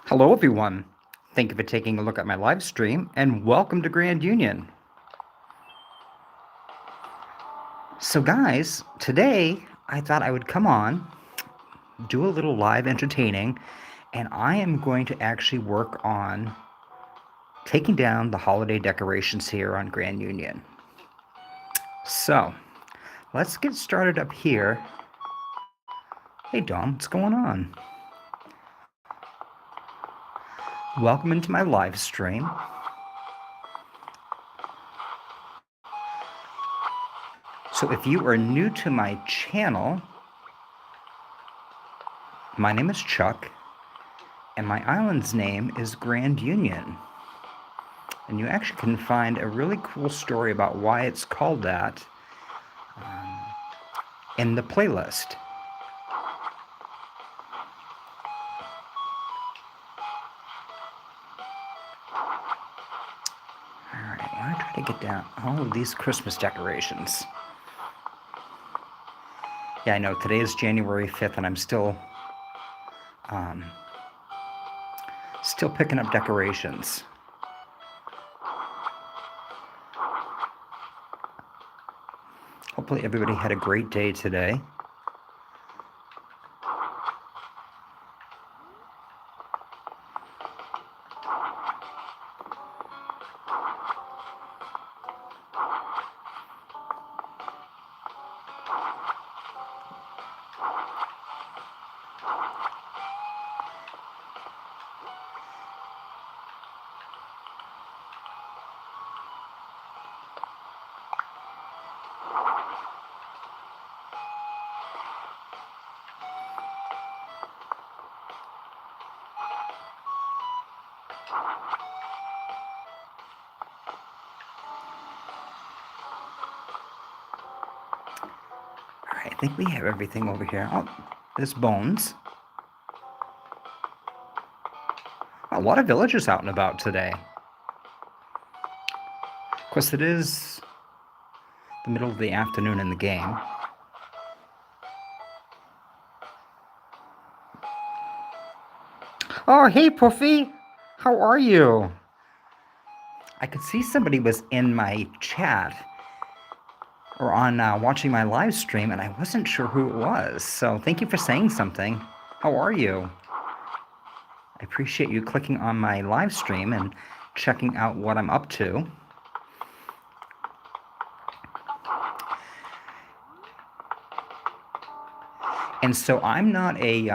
Hello, everyone. Thank you for taking a look at my live stream, and welcome to Grand Union. So, guys, today I thought I would come on, do a little live entertaining, and I am going to actually work on taking down the holiday decorations here on Grand Union. So, let's get started up here. Hey, Dom, what's going on? Welcome into my live stream. So if you are new to my channel, my name is Chuck, and my island's name is Grand Union. And you actually can find a really cool story about why it's called that in the playlist. Alright, I want to try to get down all of these Christmas decorations. Yeah, I know, today is January 5th, and I'm still picking up decorations. Hopefully everybody had a great day today. I think we have everything over here. Oh, there's Bones. A lot of villagers out and about today. Of course, it is the middle of the afternoon in the game. Oh, hey, Poofy. How are you? I could see somebody was in my chat or on watching my live stream, and I wasn't sure who it was. So thank you for saying something. How are you? I appreciate you clicking on my live stream and checking out what I'm up to. And so I'm not a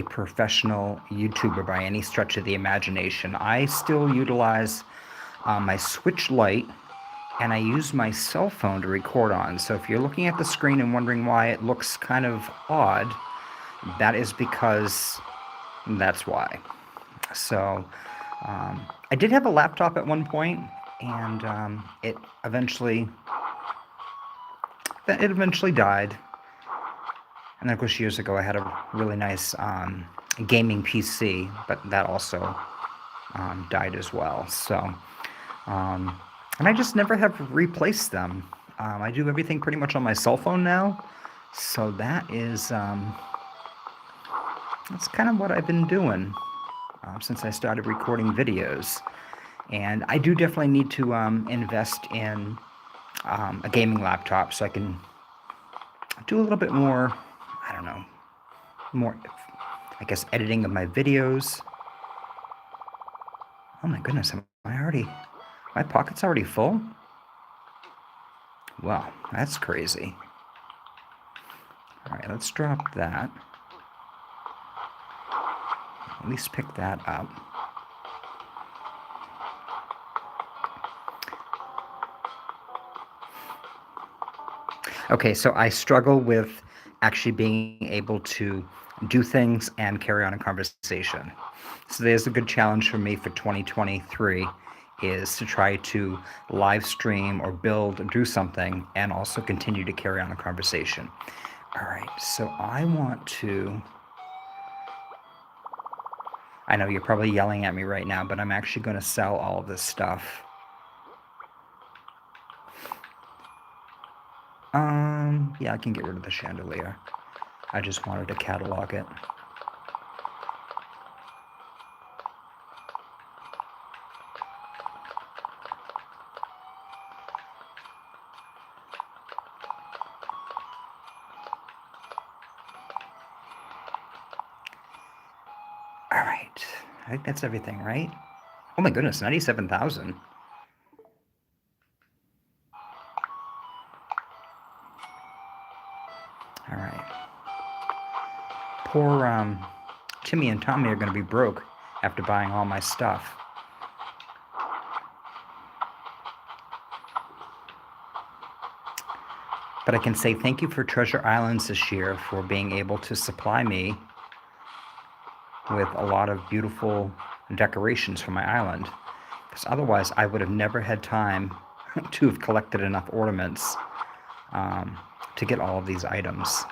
professional YouTuber by any stretch of the imagination. I still utilize my Switch Lite, and I use my cell phone to record on. So if you're looking at the screen and wondering why it looks kind of odd, that is because that's why. So I did have a laptop at one point, and it eventually died. And then, of course, years ago, I had a really nice gaming PC, but that also died as well. So, um, and I just never have replaced them. I do everything pretty much on my cell phone now, so that's kind of what I've been doing since I started recording videos. And I do definitely need to invest in a gaming laptop so I can do a little bit more, I don't know, more, I guess, editing of my videos. Oh my goodness, my pocket's already full? Wow, that's crazy. All right, let's drop that. At least pick that up. Okay, so I struggle with actually being able to do things and carry on a conversation. So there's a good challenge for me for 2023 is to try to live stream or build or do something and also continue to carry on a conversation. All right, so I know you're probably yelling at me right now, but I'm actually going to sell all of this stuff. Yeah, I can get rid of the chandelier. I just wanted to catalog it. All right. I think that's everything, right? Oh my goodness, 97,000. All right. Poor Timmy and Tommy are going to be broke after buying all my stuff. But I can say thank you for Treasure Islands this year for being able to supply me with a lot of beautiful decorations for my island. Because otherwise, I would have never had time to have collected enough ornaments to get all of these items.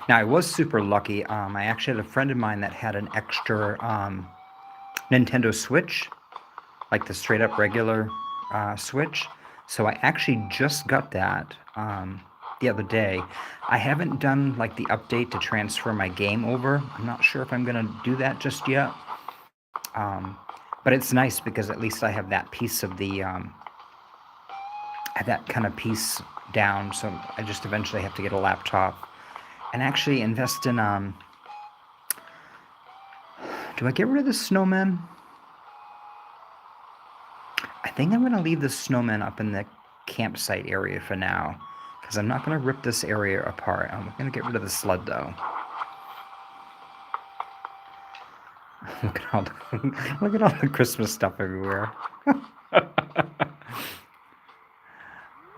Now, I was super lucky. I actually had a friend of mine that had an extra Nintendo Switch, like the straight up regular Switch. So I actually just got that the other day. I haven't done like the update to transfer my game over. I'm not sure if I'm going to do that just yet. But it's nice because at least I have that piece of that kind of piece down. So I just eventually have to get a laptop and actually invest in. Do I get rid of the snowman? I think I'm going to leave the snowman up in the campsite area for now, because I'm not going to rip this area apart. I'm going to get rid of the sled, though. Look at all the Christmas stuff everywhere.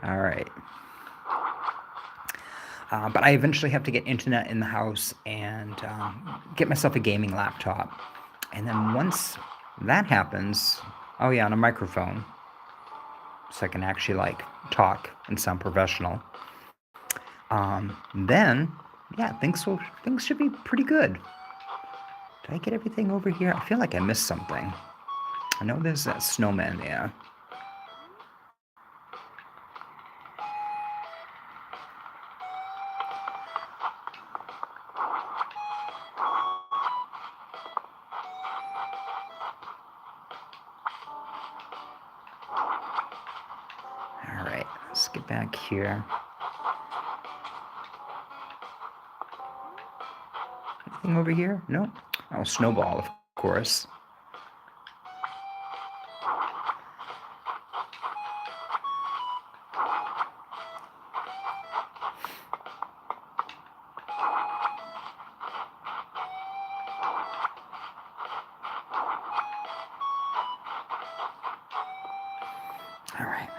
All right. But I eventually have to get internet in the house and get myself a gaming laptop. And then once that happens, oh yeah, on a microphone, so I can actually like talk and sound professional. Then, yeah, things should be pretty good. Did I get everything over here? I feel like I missed something. I know there's that snowman there. All right, let's get back here. Anything over here? No. Oh, snowball, of course. All right.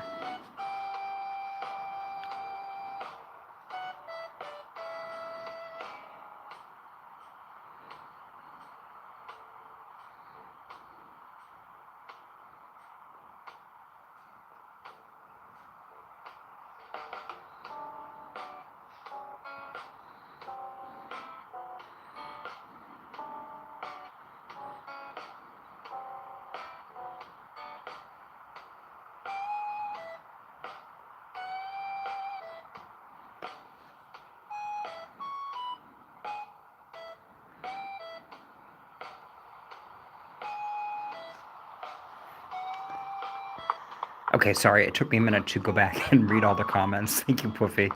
Okay, sorry, it took me a minute to go back and read all the comments. Thank you, Poofy.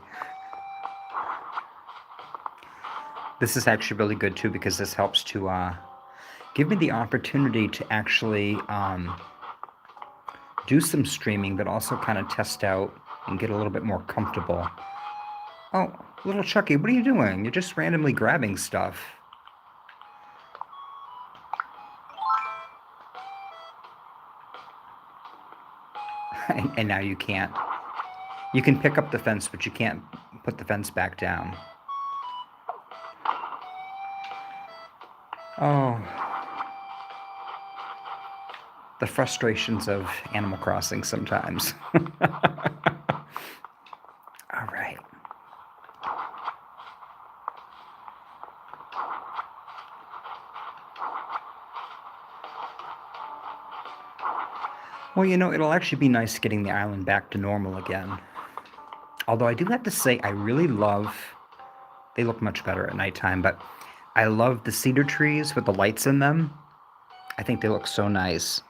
This is actually really good too because this helps to give me the opportunity to actually do some streaming, but also kind of test out and get a little bit more comfortable. Oh, little Chucky, what are you doing? You're just randomly grabbing stuff. And now you can't. You can pick up the fence, but you can't put the fence back down. Oh, the frustrations of Animal Crossing sometimes. All right. Well, it'll actually be nice getting the island back to normal again. Although I do have to say, I really love... They look much better at nighttime, but I love the cedar trees with the lights in them. I think they look so nice.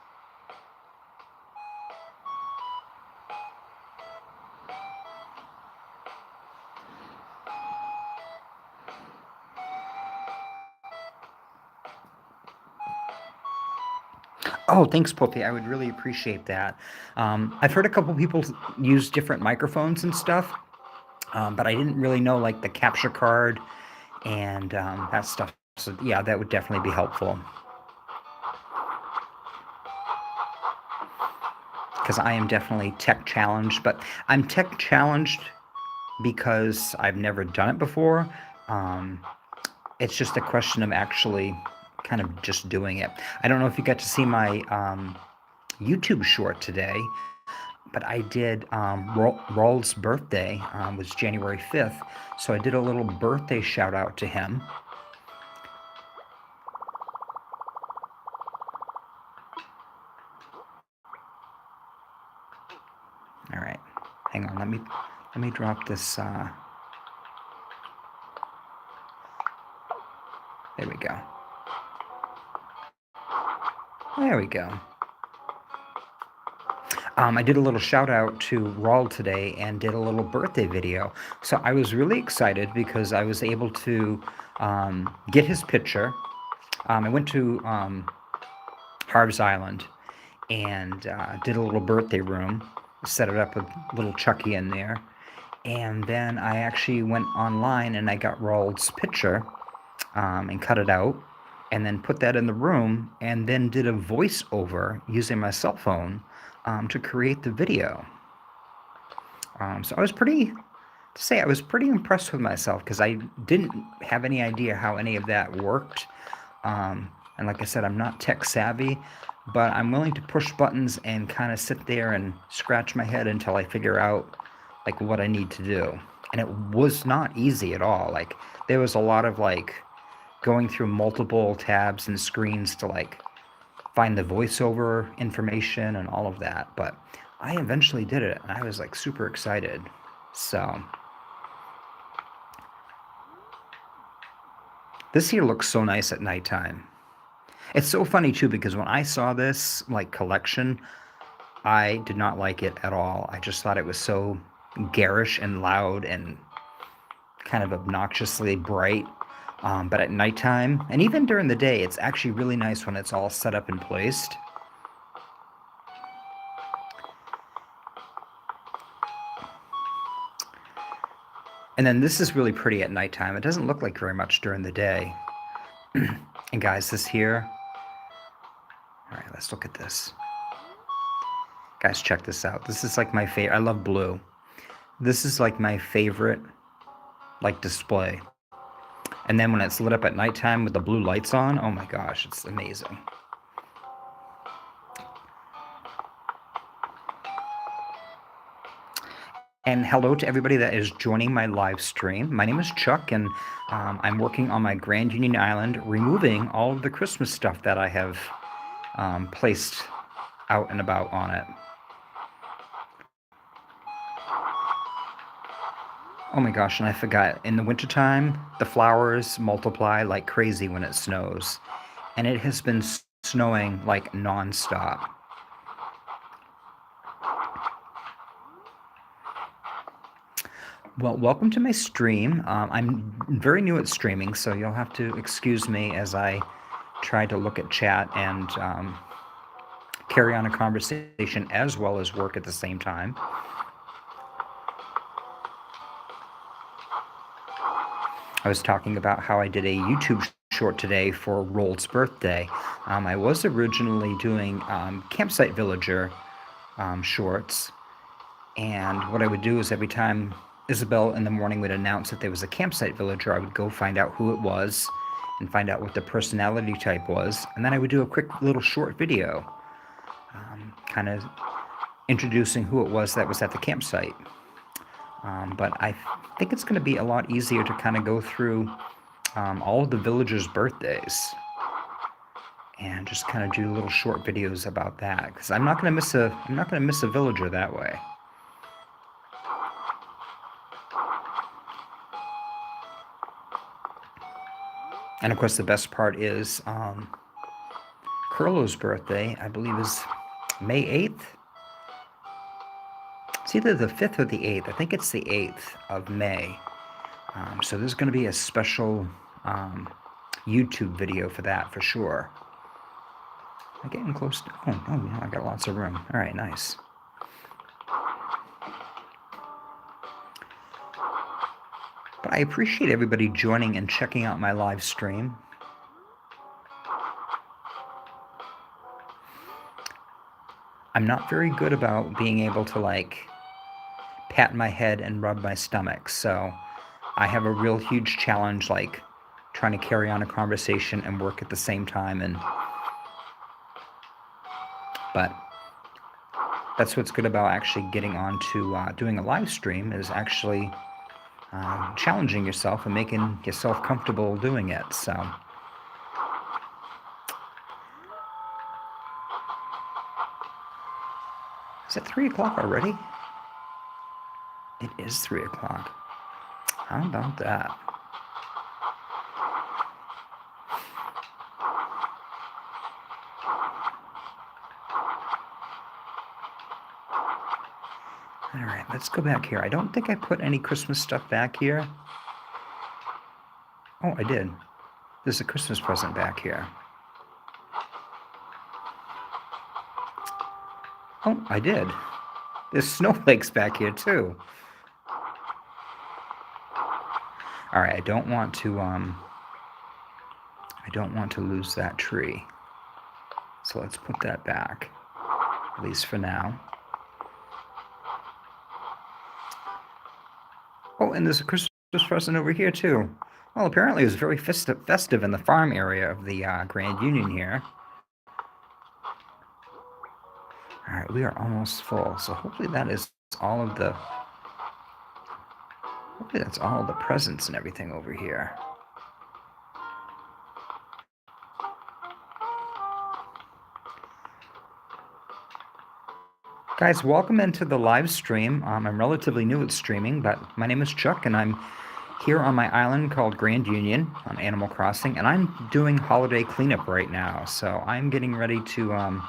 Oh, thanks, Poppy. I would really appreciate that. I've heard a couple people use different microphones and stuff, but I didn't really know like the capture card and that stuff. So yeah, that would definitely be helpful. Because I am definitely tech challenged, but I'm tech challenged because I've never done it before. It's just a question of actually kind of just doing it. I don't know if you got to see my YouTube short today, but I did Raul's birthday was January 5th, so I did a little birthday shout out to him. All right, hang on, let me drop this. There we go. There we go. I did a little shout out to Raul today and did a little birthday video. So I was really excited because I was able to get his picture. I went to Harv's Island and did a little birthday room, set it up with little Chucky in there. And then I actually went online and I got Raul's picture and cut it out and then put that in the room and then did a voiceover using my cell phone to create the video. So I was pretty impressed with myself because I didn't have any idea how any of that worked. And like I said, I'm not tech savvy, but I'm willing to push buttons and kind of sit there and scratch my head until I figure out like what I need to do. And it was not easy at all. Like there was a lot of like going through multiple tabs and screens to like find the voiceover information and all of that, but I eventually did it and I was like super excited. So this here looks so nice at nighttime. It's so funny too because when I saw this like collection, I did not like it at all. I just thought it was so garish and loud and kind of obnoxiously bright. But at nighttime, and even during the day, it's actually really nice when it's all set up and placed. And then this is really pretty at nighttime. It doesn't look like very much during the day. And guys, this here... All right, let's look at this. Guys, check this out. This is like my favorite. I love blue. This is like my favorite like display. And then when it's lit up at nighttime with the blue lights on, oh my gosh, it's amazing. And hello to everybody that is joining my live stream. My name is Chuck, and I'm working on my Grand Union Island, removing all of the Christmas stuff that I have placed out and about on it. Oh my gosh, and I forgot, in the wintertime, the flowers multiply like crazy when it snows. And it has been snowing like non-stop. Well, welcome to my stream. I'm very new at streaming, so you'll have to excuse me as I try to look at chat and carry on a conversation as well as work at the same time. I was talking about how I did a YouTube short today for Rold's birthday. I was originally doing Campsite Villager shorts, and what I would do is every time Isabel in the morning would announce that there was a campsite villager, I would go find out who it was and find out what the personality type was, and then I would do a quick little short video, kind of introducing who it was that was at the campsite. But I think it's going to be a lot easier to kind of go through all of the villagers' birthdays and just kind of do little short videos about that, because I'm not going to miss a villager that way. And of course, the best part is Curlo's birthday, I believe, is May 8th. It's either the 5th or the 8th. I think it's the 8th of May. So there's going to be a special YouTube video for that for sure. I'm getting close to... Oh, yeah, I got lots of room. All right, nice. But I appreciate everybody joining and checking out my live stream. I'm not very good about being able to, like, pat my head and rub my stomach, so I have a real huge challenge, like, trying to carry on a conversation and work at the same time, but that's what's good about actually getting on to doing a live stream, is actually challenging yourself and making yourself comfortable doing it. So is it 3 o'clock already? It is 3 o'clock. How about that? All right, let's go back here. I don't think I put any Christmas stuff back here. Oh, I did. There's a Christmas present back here. Oh, I did. There's snowflakes back here too. All right, I don't want to lose that tree. So let's put that back, at least for now. Oh, and there's a Christmas present over here too. Well, apparently it was very festive in the farm area of the Grand Union here. All right, we are almost full, so hopefully that's all of the presents and everything over here. Guys, welcome into the live stream. I'm relatively new at streaming, but my name is Chuck, and I'm here on my island called Grand Union on Animal Crossing, and I'm doing holiday cleanup right now. So I'm getting ready to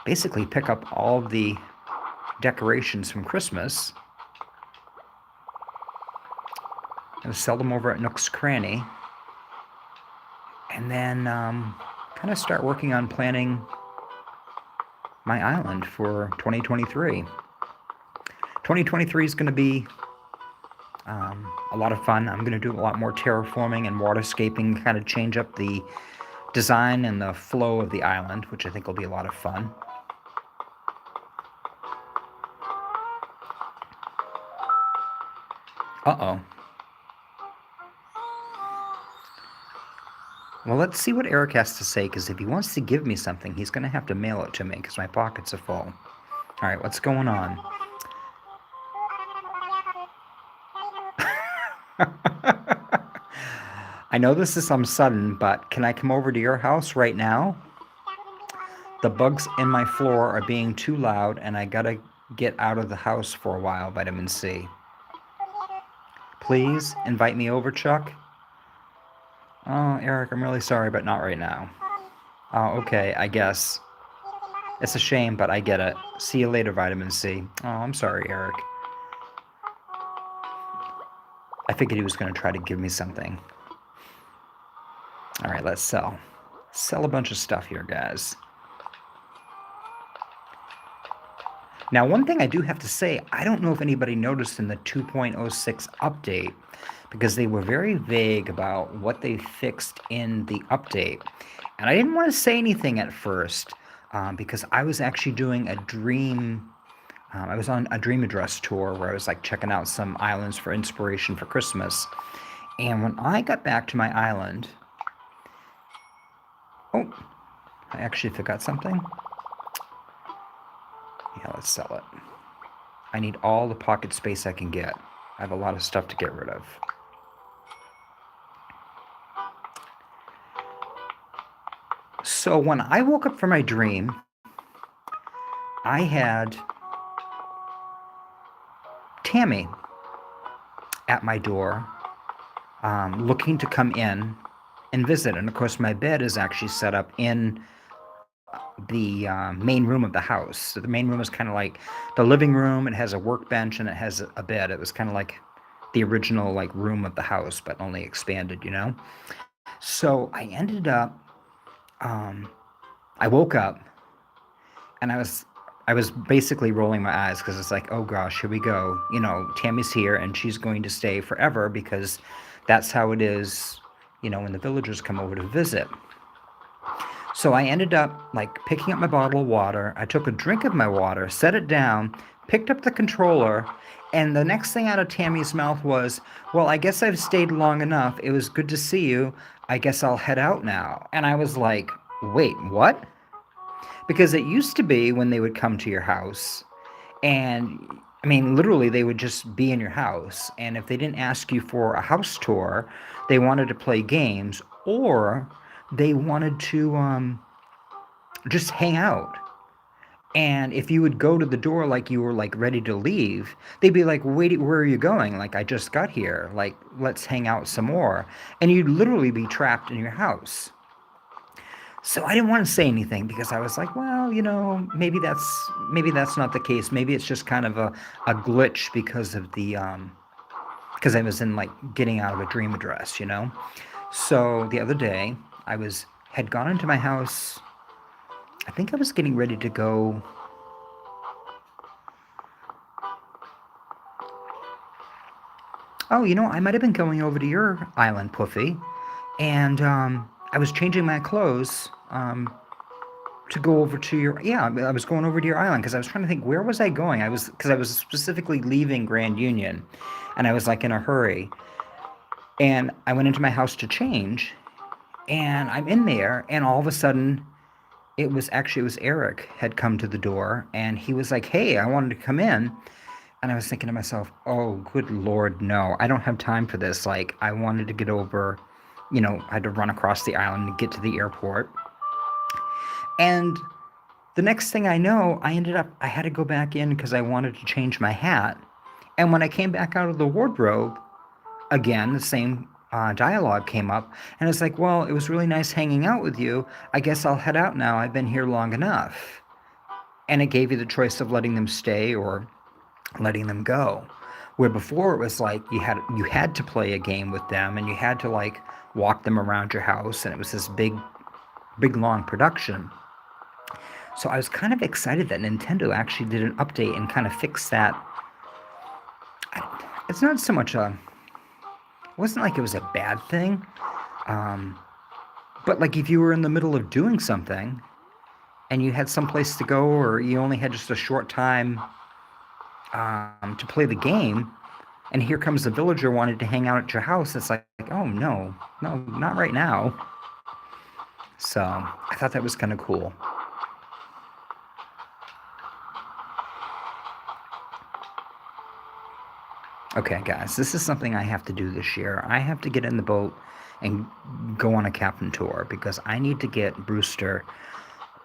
basically pick up all the decorations from Christmas and sell them over at Nook's Cranny, and then kind of start working on planning my island for 2023. 2023 is going to be a lot of fun. I'm going to do a lot more terraforming and waterscaping, kind of change up the design and the flow of the island, which I think will be a lot of fun. Uh-oh. Well, let's see what Eric has to say, because if he wants to give me something, he's going to have to mail it to me, because my pockets are full. All right, what's going on? I know this is some sudden, but can I come over to your house right now? The bugs in my floor are being too loud, and I gotta get out of the house for a while, Vitamin C. Please invite me over, Chuck. Oh, Eric, I'm really sorry, but not right now. Oh, okay, I guess. It's a shame, but I get it. See you later, Vitamin C. Oh, I'm sorry, Eric. I figured he was going to try to give me something. All right, let's sell. Sell a bunch of stuff here, guys. Now, one thing I do have to say, I don't know if anybody noticed in the 2.06 update, because they were very vague about what they fixed in the update. And I didn't want to say anything at first, because I was actually doing a dream. I was on a dream address tour where I was like checking out some islands for inspiration for Christmas. And when I got back to my island, oh, I actually forgot something. Yeah, let's sell it. I need all the pocket space I can get. I have a lot of stuff to get rid of. So when I woke up from my dream, I had Tammy at my door, looking to come in and visit. And of course, my bed is actually set up in the main room of the house. So the main room is kind of like the living room. It has a workbench and it has a bed. It was kind of like the original like room of the house, but only expanded, you know? So I ended up, I woke up and I was basically rolling my eyes because it's like, oh gosh, here we go. You know, Tammy's here and she's going to stay forever because that's how it is, you know, when the villagers come over to visit. So I ended up like picking up my bottle of water. I took a drink of my water, set it down, picked up the controller, and the next thing out of Tammy's mouth was, well, I guess I've stayed long enough. It was good to see you. I guess I'll head out now. And I was like, wait, what? Because it used to be when they would come to your house, and I mean, literally, they would just be in your house. And if they didn't ask you for a house tour, they wanted to play games or they wanted to just hang out. And if you would go to the door like you were like ready to leave, they'd be like, wait, where are you going? Like, I just got here. Like, let's hang out some more. And you'd literally be trapped in your house. So I didn't want to say anything because I was like, well, you know, maybe that's not the case. Maybe it's just kind of a glitch because of the because I was in like getting out of a dream address, you know. So the other day had gone into my house. I think I was getting ready to go. Oh, you know, I might have been going over to your island, Poofy, and I was changing my clothes to go over to your. Yeah, I was going over to your island because I was trying to think where was I going. Because I was specifically leaving Grand Union, and I was like in a hurry, and I went into my house to change, and I'm in there, and all of a sudden it was Eric had come to the door and he was like, hey, I wanted to come in. And I was thinking to myself, oh, good Lord, no, I don't have time for this. Like, I wanted to get over, you know, I had to run across the island to get to the airport. And the next thing I know, I had to go back in because I wanted to change my hat. And when I came back out of the wardrobe, again, the same dialogue came up, and it's like, well, it was really nice hanging out with you. I guess I'll head out now. I've been here long enough. And it gave you the choice of letting them stay or letting them go. Where before it was like you had to play a game with them and you had to like walk them around your house, and it was this big long production. So I was kind of excited that Nintendo actually did an update and kind of fixed that. It's not so much a it wasn't like it was a bad thing, but like if you were in the middle of doing something and you had someplace to go or you only had just a short time to play the game, and here comes a villager wanted to hang out at your house, it's like, oh no, not right now. So I thought that was kind of cool. Okay, guys, this is something I have to do this year. I have to get in the boat and go on a captain tour because I need to get Brewster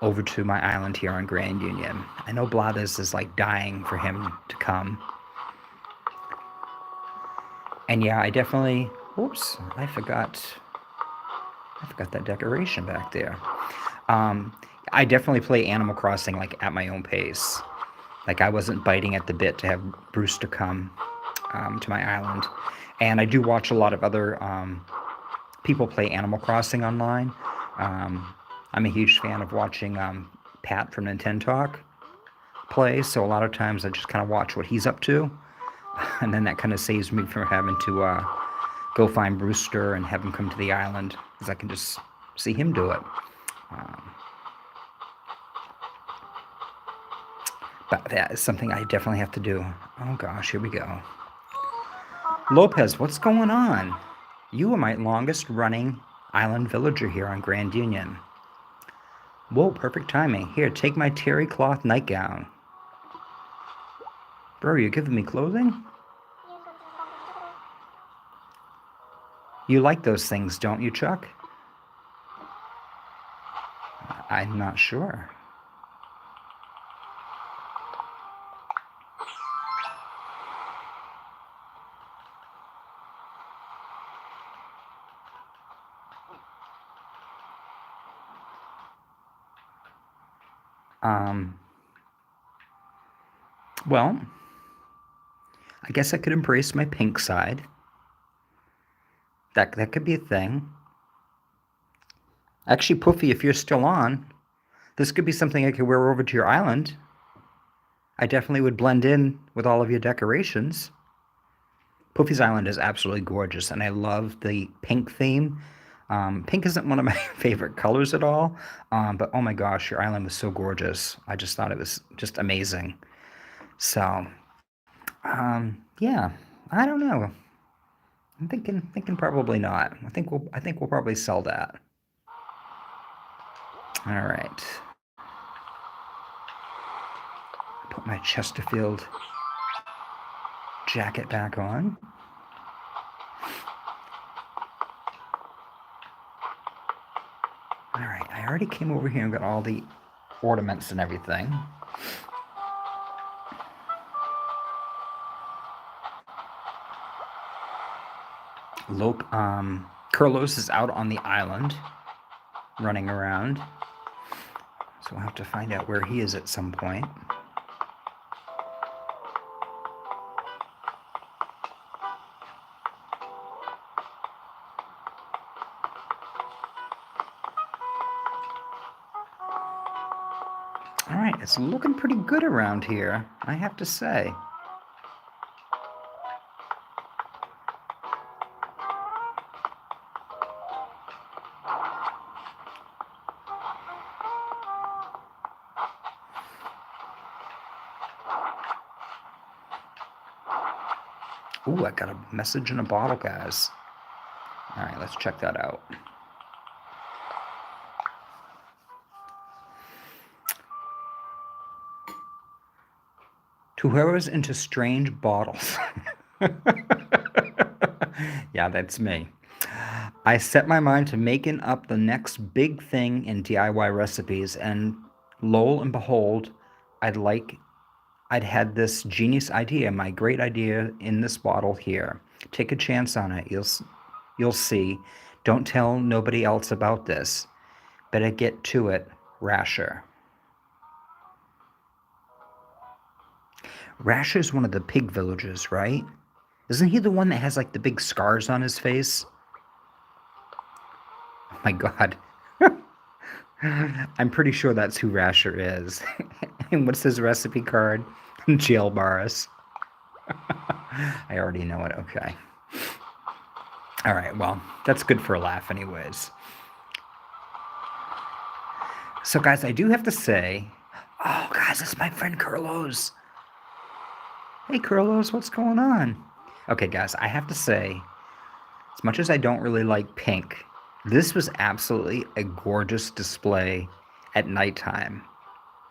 over to my island here on Grand Union. I know Blathers is like dying for him to come. And yeah, I definitely, oops, I forgot that decoration back there. I definitely play Animal Crossing like at my own pace. Like I wasn't biting at the bit to have Brewster come. to my island. And I do watch a lot of other people play Animal Crossing online. I'm a huge fan of watching Pat from Nintentalk play, so a lot of times I just kind of watch what he's up to, and then that kind of saves me from having to go find Brewster and have him come to the island, because I can just see him do it. But that is something I definitely have to do. Oh gosh, here we go. Lopez, what's going on? You are my longest running island villager here on Grand Union. Whoa, perfect timing. Here, take my terry cloth nightgown. Bro, you're giving me clothing? You like those things, don't you, Chuck? I'm not sure. Well, I guess I could embrace my pink side. That could be a thing. Actually, Poofy, if you're still on, this could be something I could wear over to your island. I definitely would blend in with all of your decorations. Poofy's Island is absolutely gorgeous, and I love the pink theme. Pink isn't one of my favorite colors at all, but oh my gosh, your island was so gorgeous. I just thought it was just amazing. So, yeah, I don't know. I'm thinking probably not. I think we'll probably sell that. All right. Put my Chesterfield jacket back on. All right, I already came over here and got all the ornaments and everything. Curlos is out on the island, running around. So we'll have to find out where he is at some point. All right, it's looking pretty good around here, I have to say. Ooh, I got a message in a bottle, guys. All right, let's check that out. To whoever's into strange bottles. Yeah, that's me. I set my mind to making up the next big thing in DIY recipes, and lo and behold, I'd had this genius idea, my great idea in this bottle here. Take a chance on it. You'll see. Don't tell nobody else about this. Better get to it, Rasher. Rasher's one of the pig villagers, right? Isn't he the one that has like the big scars on his face? Oh my god. I'm pretty sure that's who Rasher is. And what's his recipe card? Jail bars. I already know it. Okay. All right. Well, that's good for a laugh, anyways. So, guys, I do have to say, oh, guys, it's my friend Carlos. Hey, Carlos, what's going on? Okay, guys, I have to say, as much as I don't really like pink, this was absolutely a gorgeous display at nighttime.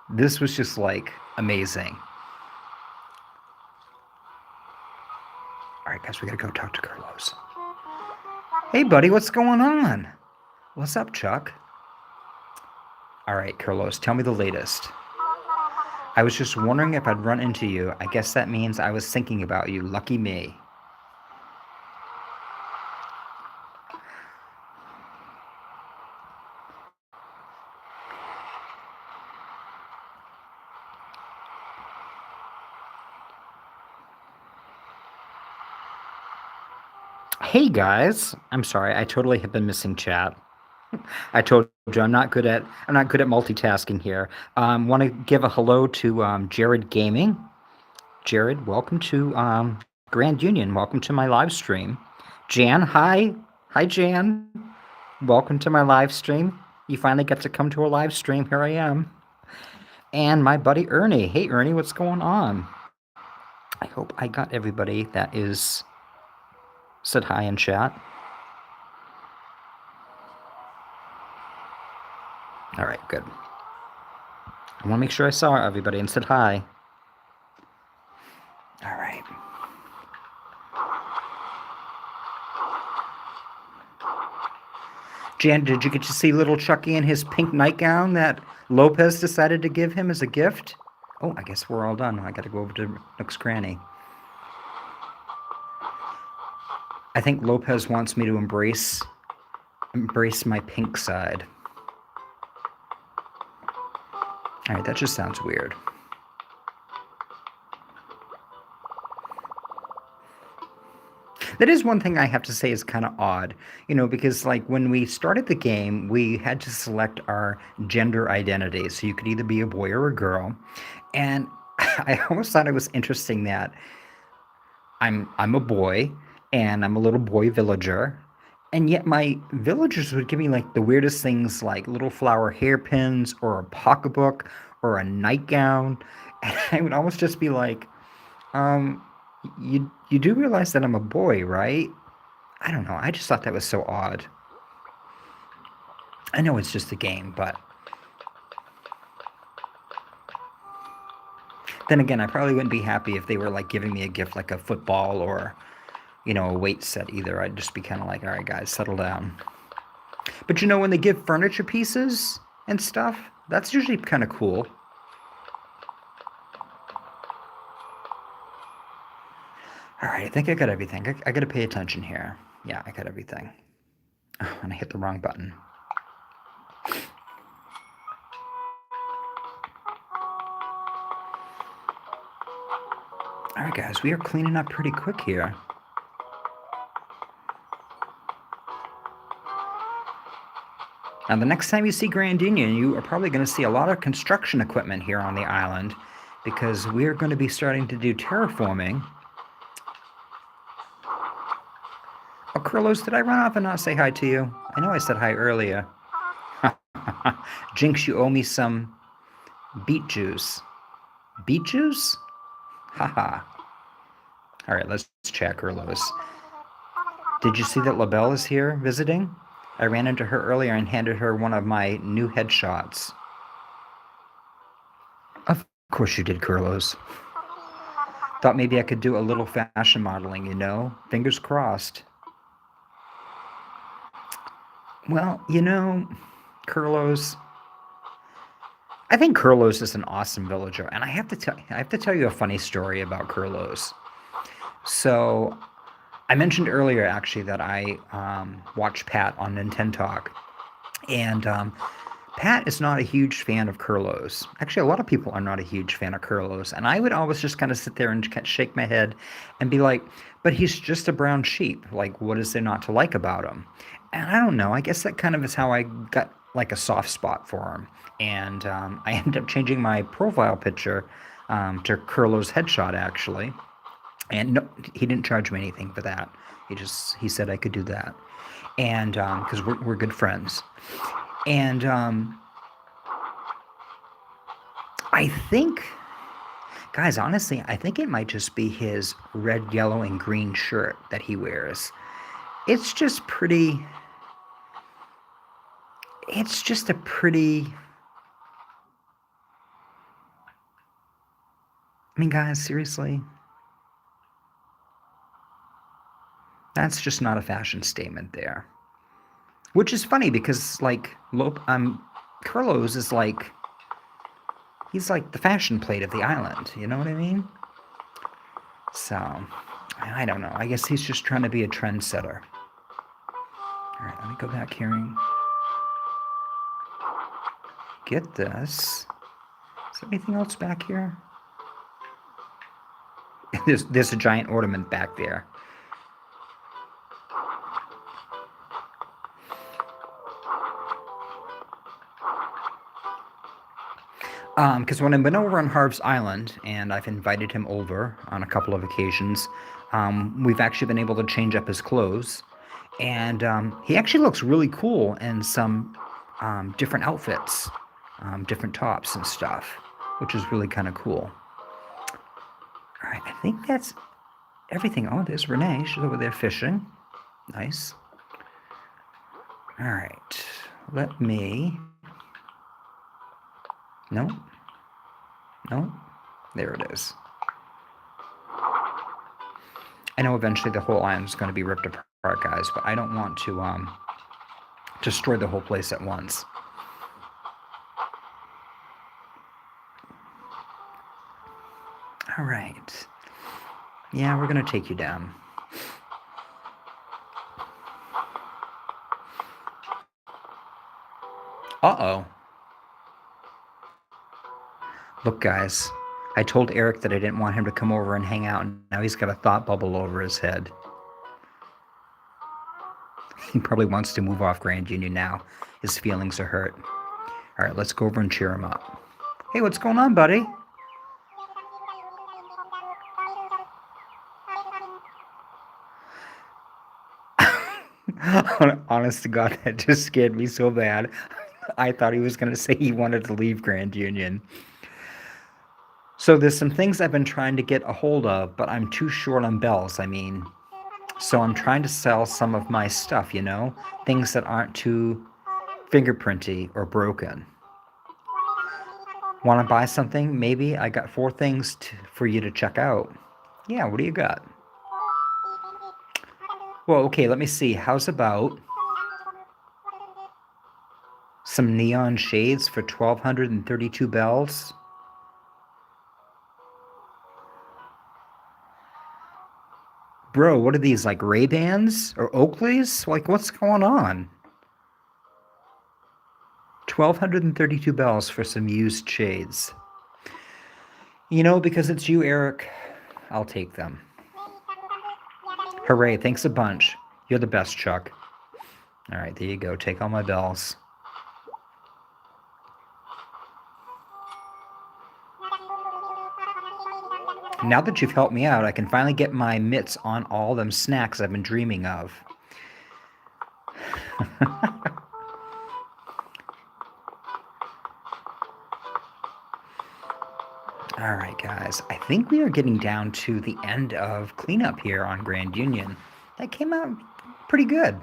This was just like amazing. All right, guys, we gotta go talk to Carlos. Hey, buddy, what's going on? What's up, Chuck? All right, Carlos, tell me the latest. I was just wondering if I'd run into you. I guess that means I was thinking about you. Lucky me. Hey guys, I'm sorry. I totally have been missing chat. I told you I'm not good at multitasking here. Want to give a hello to Jared Gaming. Jared, welcome to Grand Union. Welcome to my live stream. Jan, hi Jan. Welcome to my live stream. You finally get to come to a live stream. Here I am. And my buddy Ernie. Hey Ernie, what's going on? I hope I got everybody that is said hi in chat. All right, good. I want to make sure I saw everybody and said hi. All right. Jan, did you get to see little Chucky in his pink nightgown that Lopez decided to give him as a gift? Oh, I guess we're all done. I got to go over to Nook's Cranny. I think Lopez wants me to embrace my pink side. All right, that just sounds weird. That is one thing I have to say is kind of odd, because like when we started the game, we had to select our gender identity. So you could either be a boy or a girl. And I always thought it was interesting that I'm a boy and I'm a little boy villager. And yet my villagers would give me like the weirdest things like little flower hairpins or a pocketbook or a nightgown. And I would almost just be like, um, you do realize that I'm a boy, right? I don't know. I just thought that was so odd. I know it's just a game, but then again, I probably wouldn't be happy if they were like giving me a gift like a football or, a weight set either. I'd just be kind of like, all right, guys, settle down. But when they give furniture pieces and stuff, that's usually kind of cool. All right, I think I got everything. I got to pay attention here. Yeah, I got everything. Oh, and I hit the wrong button. All right, guys, we are cleaning up pretty quick here. Now, the next time you see Grand Union, you are probably going to see a lot of construction equipment here on the island because we're going to be starting to do terraforming. Oh, Curlos, did I run off and not say hi to you? I know I said hi earlier. Jinx, you owe me some beet juice. Beet juice? Haha. All right, let's chat, Curlos. Did you see that LaBelle is here visiting? I ran into her earlier and handed her one of my new headshots. Of course you did, Curlos. Thought maybe I could do a little fashion modeling, Fingers crossed. Well, Curlos. I think Curlos is an awesome villager, and I have to tell you a funny story about Curlos. So, I mentioned earlier actually that I watched Pat on Nintentalk, and Pat is not a huge fan of Curlos. Actually, a lot of people are not a huge fan of Curlos, and I would always just kind of sit there and shake my head and be like, but he's just a brown sheep. Like, what is there not to like about him? And I don't know. I guess that kind of is how I got like a soft spot for him. And I ended up changing my profile picture to Curlo's headshot, actually. And no, he didn't charge me anything for that. He said I could do that, and because we're good friends. And I think, guys, honestly, I think it might just be his red, yellow, and green shirt that he wears. It's just pretty. It's just a pretty. I mean, guys, seriously, that's just not a fashion statement there. Which is funny because, like, Curlos is like. He's like the fashion plate of the island, you know what I mean? So, I don't know. I guess he's just trying to be a trendsetter. All right, let me go back here and get this. Is there anything else back here? There's a giant ornament back there. Because when I've been over on Harv's Island, and I've invited him over on a couple of occasions, we've actually been able to change up his clothes. And he actually looks really cool in some different outfits, different tops and stuff, which is really kind of cool. All right, I think that's everything. Oh, there's Renee. She's over there fishing. Nice. All right, let me... No. No? There it is. I know eventually the whole island is going to be ripped apart, guys, but I don't want to destroy the whole place at once. All right. Yeah, we're going to take you down. Uh-oh. Look, guys, I told Eric that I didn't want him to come over and hang out, and now he's got a thought bubble over his head. He probably wants to move off Grand Union now. His feelings are hurt. All right, let's go over and cheer him up. Hey, what's going on, buddy? Honest to God, that just scared me so bad. I thought he was going to say he wanted to leave Grand Union. So there's some things I've been trying to get a hold of, but I'm too short on bells. So I'm trying to sell some of my stuff, you know, things that aren't too fingerprinty or broken. Want to buy something? Maybe I got 4 things for you to check out. Yeah, what do you got? Well, okay, let me see. How's about some neon shades for 1,232 bells? Bro, what are these, like Ray-Bans or Oakleys? Like, what's going on? 1,232 bells for some used shades. You know, because it's you, Eric, I'll take them. Hooray, thanks a bunch. You're the best, Chuck. All right, there you go. Take all my bells. Now that you've helped me out, I can finally get my mitts on all them snacks I've been dreaming of. All right, guys. I think we are getting down to the end of cleanup here on Grand Union. That came out pretty good.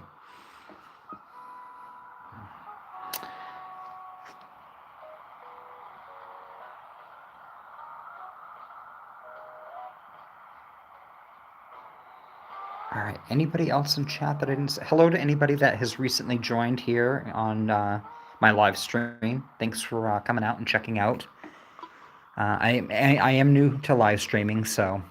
All right. Anybody else in chat that I didn't say? Hello to anybody that has recently joined here on my live stream. Thanks for coming out and checking out. I am new to live streaming, so...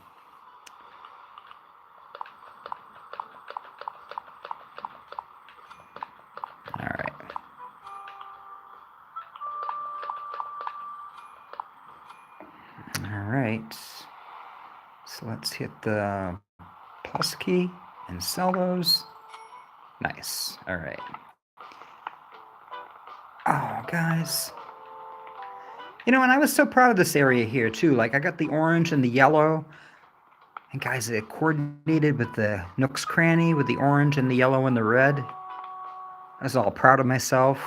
All right. All right. So let's hit the plus key and sell those. Nice. All right. Oh, guys. You know, and I was so proud of this area here, too. Like, I got the orange and the yellow. And, guys, it coordinated with the Nook's Cranny with the orange and the yellow and the red. I was all proud of myself.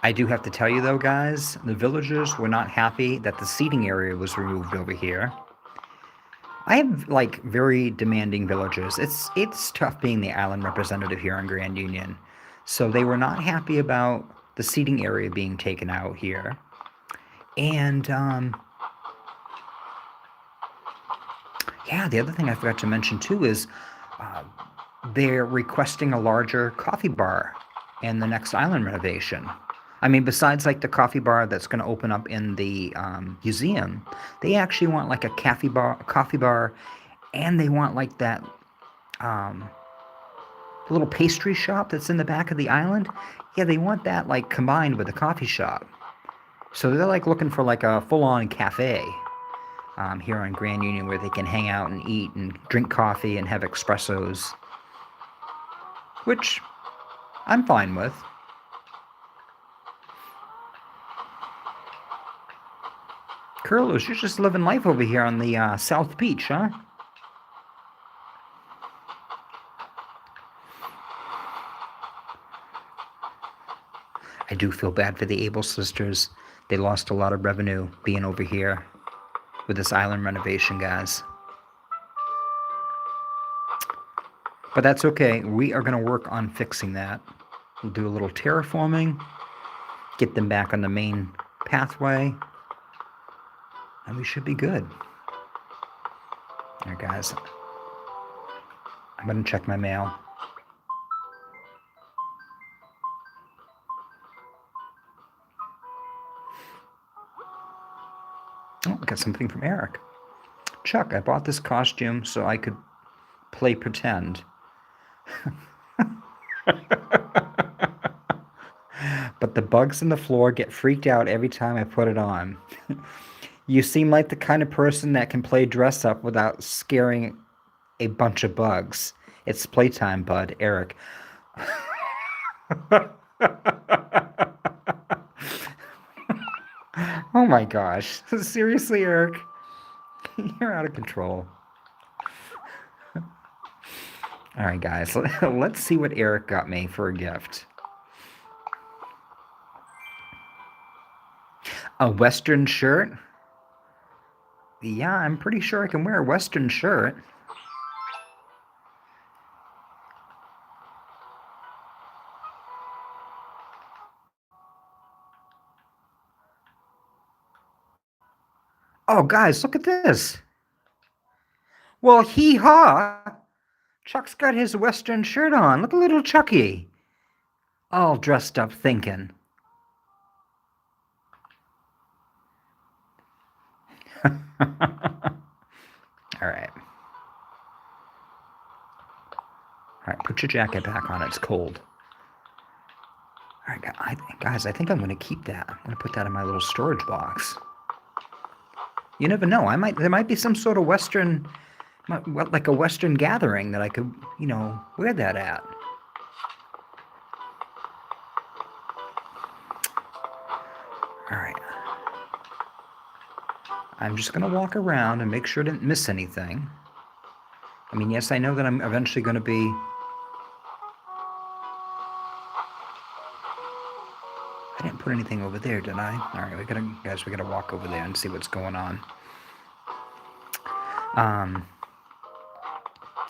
I do have to tell you, though, guys, the villagers were not happy that the seating area was removed over here. I have, like, very demanding villagers. It's tough being the island representative here on Grand Union. So they were not happy about the seating area being taken out here. And, yeah, the other thing I forgot to mention, too, is they're requesting a larger coffee bar in the next island renovation. I mean, besides, like, the coffee bar that's going to open up in the museum, they actually want, like, a coffee bar, and they want, like, that little pastry shop that's in the back of the island. Yeah, they want that, like, combined with the coffee shop. So they're, like, looking for, like, a full-on cafe here on Grand Union where they can hang out and eat and drink coffee and have espressos, which I'm fine with. Carlos, you're just living life over here on the South Beach, huh? I do feel bad for the Able sisters. They lost a lot of revenue being over here with this island renovation, guys. But that's okay. We are going to work on fixing that. We'll do a little terraforming, get them back on the main pathway, and we should be good. All right, guys. I'm going to check my mail. Oh, I got something from Eric. Chuck, I bought this costume so I could play pretend. But the bugs in the floor get freaked out every time I put it on. You seem like the kind of person that can play dress up without scaring a bunch of bugs. It's playtime, bud. Eric. Oh my gosh. Seriously, Eric? You're out of control. All right, guys. Let's see what Eric got me for a gift. A Western shirt? Yeah, I'm pretty sure I can wear a Western shirt. Oh, guys, look at this. Well, hee-haw. Chuck's got his Western shirt on. Look at little Chucky. All dressed up thinking. All right. All right, put your jacket back on. It's cold. All right, guys, I think I'm going to keep that. I'm going to put that in my little storage box. You never know. There might be some sort of Western, like a Western gathering that I could, wear that at. All right. I'm just going to walk around and make sure I didn't miss anything. I mean, yes, I know that I'm eventually going to be... I didn't put anything over there, did I? All right, we gotta walk over there and see what's going on. I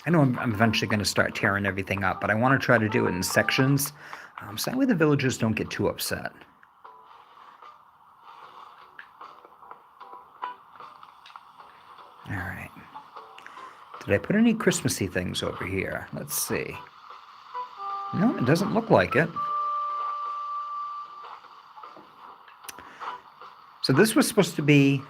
know I'm eventually going to start tearing everything up, but I want to try to do it in sections, so that way the villagers don't get too upset. All right. Did I put any Christmassy things over here? Let's see. No, it doesn't look like it. So this was supposed to be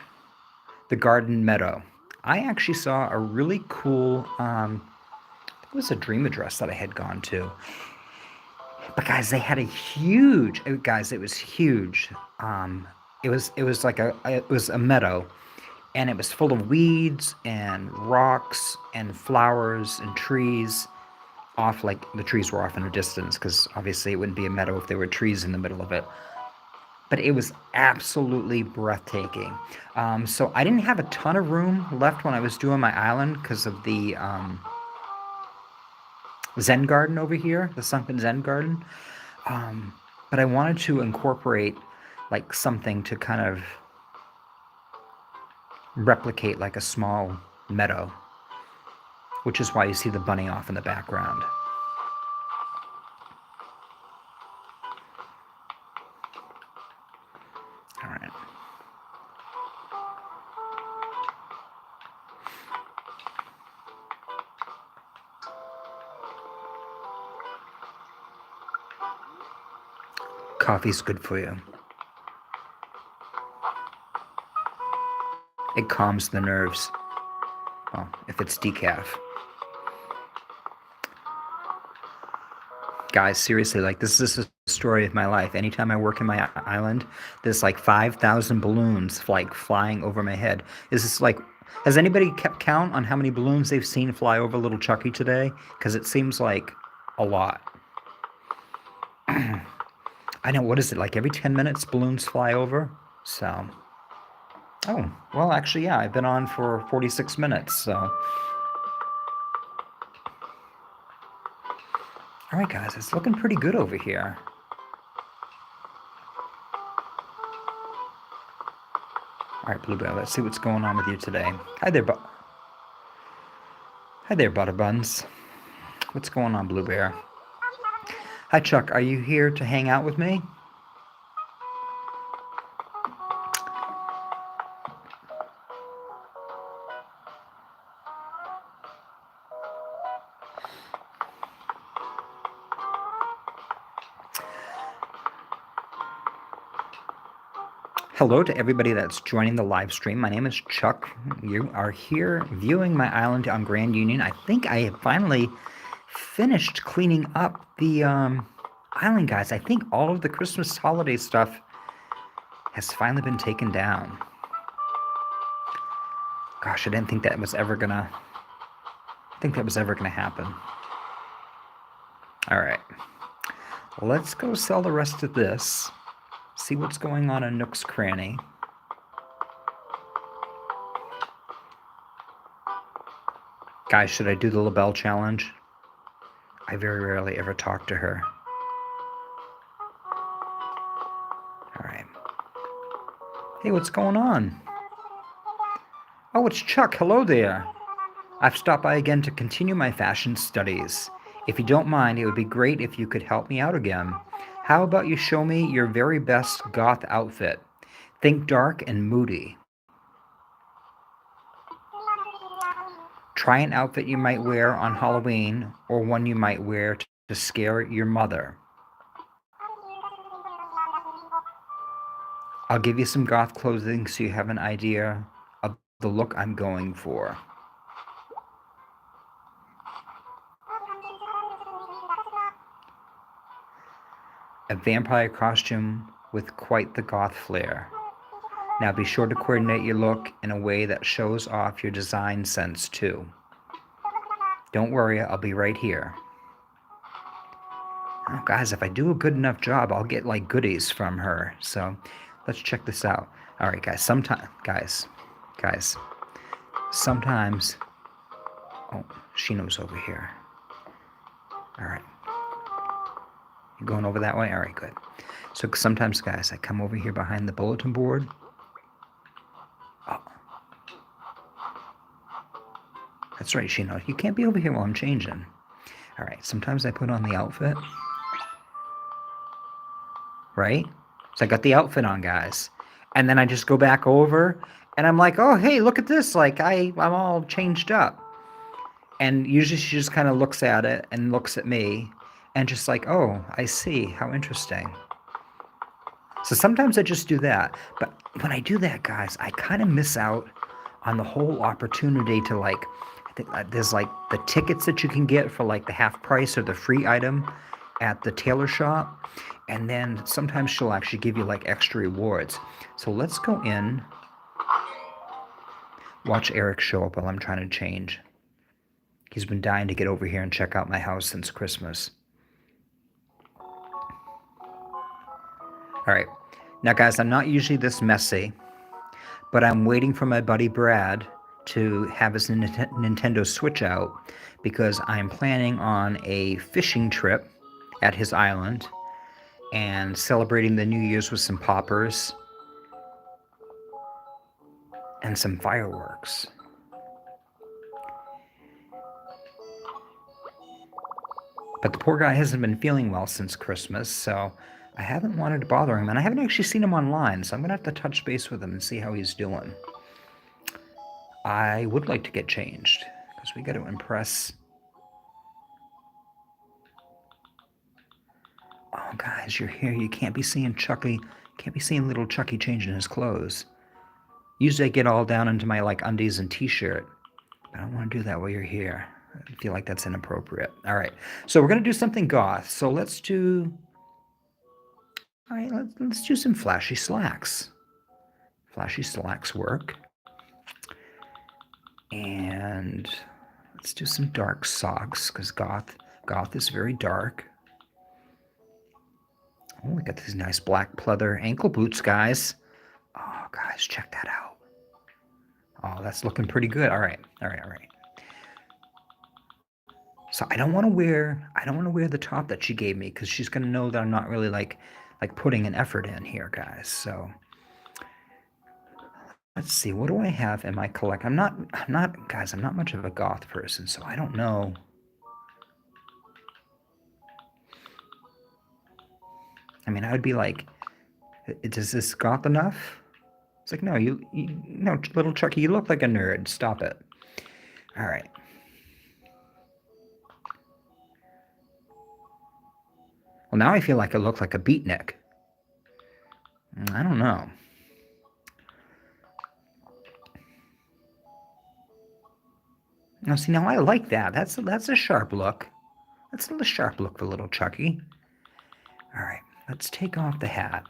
the garden meadow. I actually saw a really cool, it was a dream address that I had gone to. But guys, they had a huge, guys, it was huge. It was a meadow, and it was full of weeds and rocks and flowers and trees. The trees were off in the distance, because obviously it wouldn't be a meadow if there were trees in the middle of it. But it was absolutely breathtaking. So I didn't have a ton of room left when I was doing my island because of the Zen garden over here, the sunken Zen garden. But I wanted to incorporate like something to kind of replicate like a small meadow, which is why you see the bunny off in the background. All right. Coffee's good for you. It calms the nerves. Well, if it's decaf. Guys, seriously, like, this is the story of my life. Anytime I work in my island, there's like 5,000 balloons like flying over my head. Is this like, has anybody kept count on how many balloons they've seen fly over little Chucky today? Because it seems like a lot. I know, what is it, like every 10 minutes balloons fly over? So, Oh, well, actually, yeah, I've been on for 46 minutes, so. All right, guys, it's looking pretty good over here. All right, Blue Bear, let's see what's going on with you today. Hi there, Butterbuns. What's going on, Blue Bear? Hi, Chuck. Are you here to hang out with me? Hello to everybody that's joining the live stream. My name is Chuck. You are here viewing my island on Grand Union. I think I have finally finished cleaning up the island, guys. I think all of the Christmas holiday stuff has finally been taken down. Gosh, I didn't think that was ever gonna happen. All right, let's go sell the rest of this. See what's going on in Nook's Cranny. Guys, should I do the LaBelle challenge? I very rarely ever talk to her. All right. Hey, what's going on? Oh, it's Chuck. Hello there. I've stopped by again to continue my fashion studies. If you don't mind, it would be great if you could help me out again. How about you show me your very best goth outfit? Think dark and moody. Try an outfit you might wear on Halloween or one you might wear to scare your mother. I'll give you some goth clothing so you have an idea of the look I'm going for. A vampire costume with quite the goth flair. Now be sure to coordinate your look in a way that shows off your design sense too. Don't worry, I'll be right here. Oh, guys, if I do a good enough job, I'll get like goodies from her. So let's check this out. All right, guys, sometimes, oh, Shino's over here. All right. You going over that way? All right, good. So sometimes, guys, I come over here behind the bulletin board. Oh. That's right, Shino. You can't be over here while I'm changing. All right, sometimes I put on the outfit. Right? So I got the outfit on, guys. And then I just go back over and I'm like, oh, hey, look at this. Like, I'm all changed up. And usually she just kind of looks at it and looks at me and just like, oh, I see. How interesting. So sometimes I just do that. But when I do that, guys, I kind of miss out on the whole opportunity to like, I think there's like the tickets that you can get for like the half price or the free item at the tailor shop. And then sometimes she'll actually give you like extra rewards. So let's go in, watch Eric show up while I'm trying to change. He's been dying to get over here and check out my house since Christmas. All right. Now, guys, I'm not usually this messy, but I'm waiting for my buddy Brad to have his Nintendo Switch out because I'm planning on a fishing trip at his island and celebrating the New Year's with some poppers and some fireworks. But the poor guy hasn't been feeling well since Christmas, so I haven't wanted to bother him, and I haven't actually seen him online, so I'm going to have to touch base with him and see how he's doing. I would like to get changed, because we got to impress. Oh, guys, you're here. You can't be seeing little Chucky changing his clothes. Usually I get all down into my, like, undies and t-shirt, but I don't want to do that while you're here. I feel like that's inappropriate. All right, so we're going to do something goth. So let's do... All right, let's do some flashy slacks. Flashy slacks work. And let's do some dark socks, because goth is very dark. Oh, we got these nice black pleather ankle boots, guys. Oh, guys, check that out. Oh, that's looking pretty good. All right. So I don't want to wear the top that she gave me because she's gonna know that I'm not really like putting an effort in here, guys. So let's see, what do I have in my collect? I'm not, guys, I'm not much of a goth person, so I don't know. I mean, I would be like, is this goth enough? It's like, no, no, little Chucky, you look like a nerd. Stop it. All right. Well, now I feel like I look like a beatnik. I don't know. Now, see, now I like that. That's a sharp look. That's a sharp look for little Chucky. All right, let's take off the hat.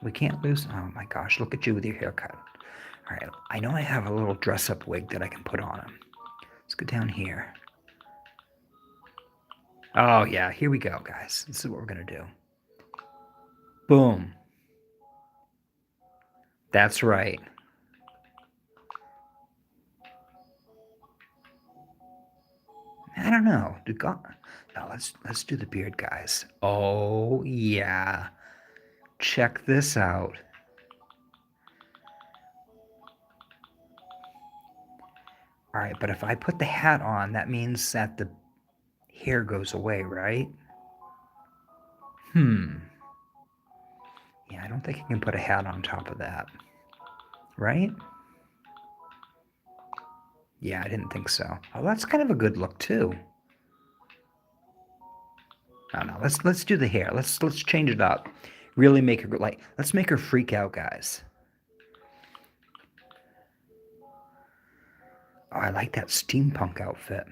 We can't lose. Oh my gosh, look at you with your haircut. All right, I know I have a little dress-up wig that I can put on him. Let's go down here. Oh yeah, here we go, guys. This is what we're gonna do. Boom. That's right. I don't know. No, let's do the beard, guys. Oh yeah. Check this out. All right, but if I put the hat on, that means that the hair goes away, right? Yeah, I don't think I can put a hat on top of that. Right? Yeah, I didn't think so. Oh, that's kind of a good look too. No, let's do the hair. Let's change it up. Really make her let's make her freak out, guys. Oh, I like that steampunk outfit.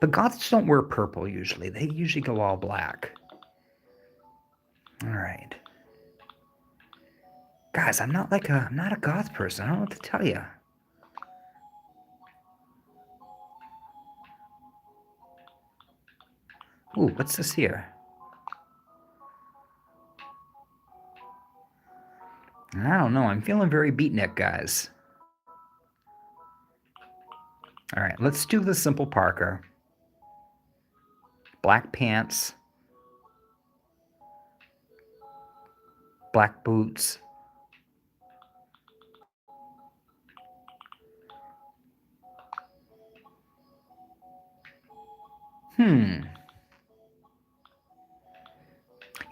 But goths don't wear purple usually. They usually go all black. All right. Guys, I'm not a goth person. I don't know what to tell you. Ooh, what's this here? I don't know. I'm feeling very beatnik, guys. All right, let's do the simple Parker. Black pants. Black boots.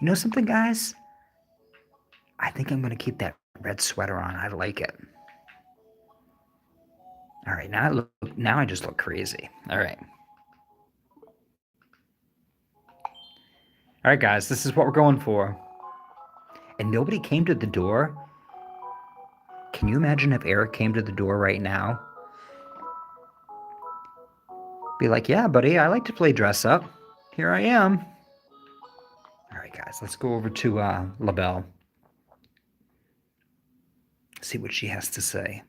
You know something, guys? I think I'm going to keep that red sweater on. I like it. All right, now I just look crazy. All right. All right, guys, this is what we're going for. And nobody came to the door? Can you imagine if Eric came to the door right now? Be like, yeah, buddy, I like to play dress up. Here I am. All right, guys, let's go over to LaBelle. See what she has to say.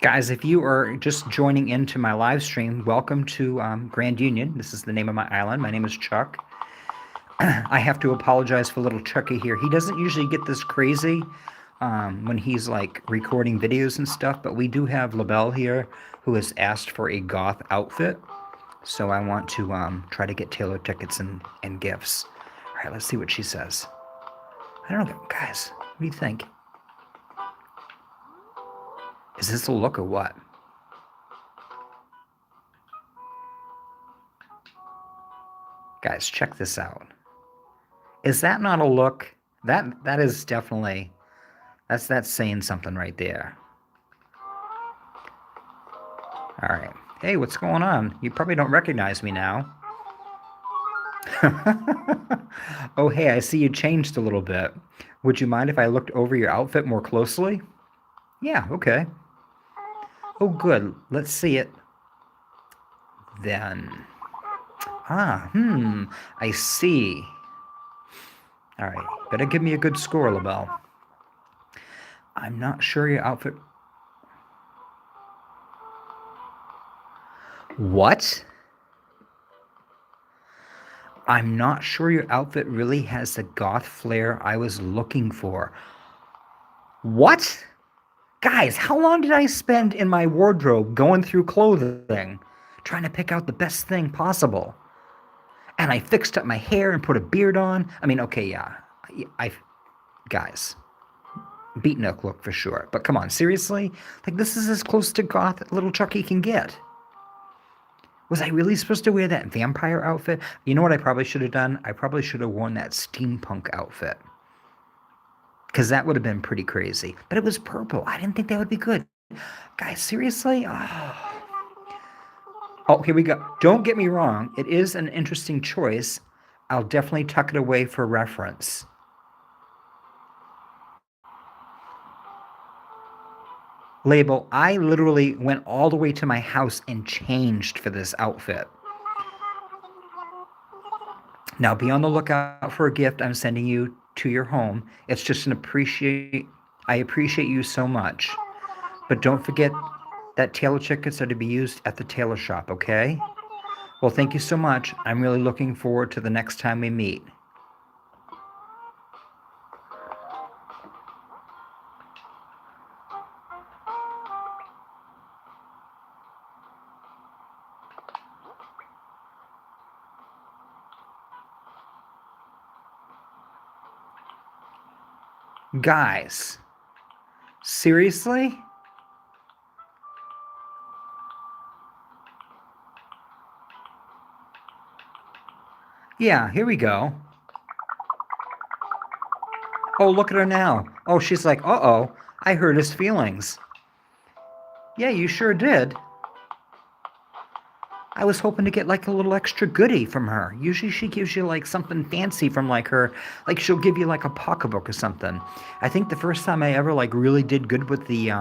Guys, if you are just joining into my live stream, welcome to Grand Union. This is the name of my island. My name is Chuck. I have to apologize for little Chucky here. He doesn't usually get this crazy when he's like recording videos and stuff, but we do have LaBelle here who has asked for a goth outfit. So I want to try to get Taylor tickets and gifts. All right, let's see what she says. I don't know, guys. What do you think? Is this a look or what? Guys, check this out. Is that not a look? That is definitely that's saying something right there. All right. Hey, what's going on? You probably don't recognize me now. Oh, hey, I see you changed a little bit. Would you mind if I looked over your outfit more closely? Yeah, okay. Oh, good. Let's see it. Then. I see. All right. Better give me a good score, LaBelle. I'm not sure your outfit... What? I'm not sure your outfit really has the goth flair I was looking for. What? Guys, how long did I spend in my wardrobe going through clothing, trying to pick out the best thing possible? And I fixed up my hair and put a beard on. I mean, okay, yeah. I guys, beatnik look for sure. But come on, seriously? Like, this is as close to goth little Chucky can get. Was I really supposed to wear that vampire outfit? You know what I probably should have done? I probably should have worn that steampunk outfit. Because that would have been pretty crazy. But it was purple. I didn't think that would be good. Guys, seriously? Oh, here we go. Don't get me wrong. It is an interesting choice. I'll definitely tuck it away for reference. Label, I literally went all the way to my house and changed for this outfit. Now be on the lookout for a gift I'm sending you to your home. It's just I appreciate you so much. But don't forget that tailor tickets are to be used at the tailor shop, okay? Well, thank you so much. I'm really looking forward to the next time we meet. Guys, seriously? Yeah, here we go. Oh, look at her now. Oh, she's like, uh-oh, I hurt his feelings. Yeah, you sure did. I was hoping to get like a little extra goodie from her. Usually she gives you like something fancy from like her, like she'll give you like a pocketbook or something. I think the first time I ever like really did good with the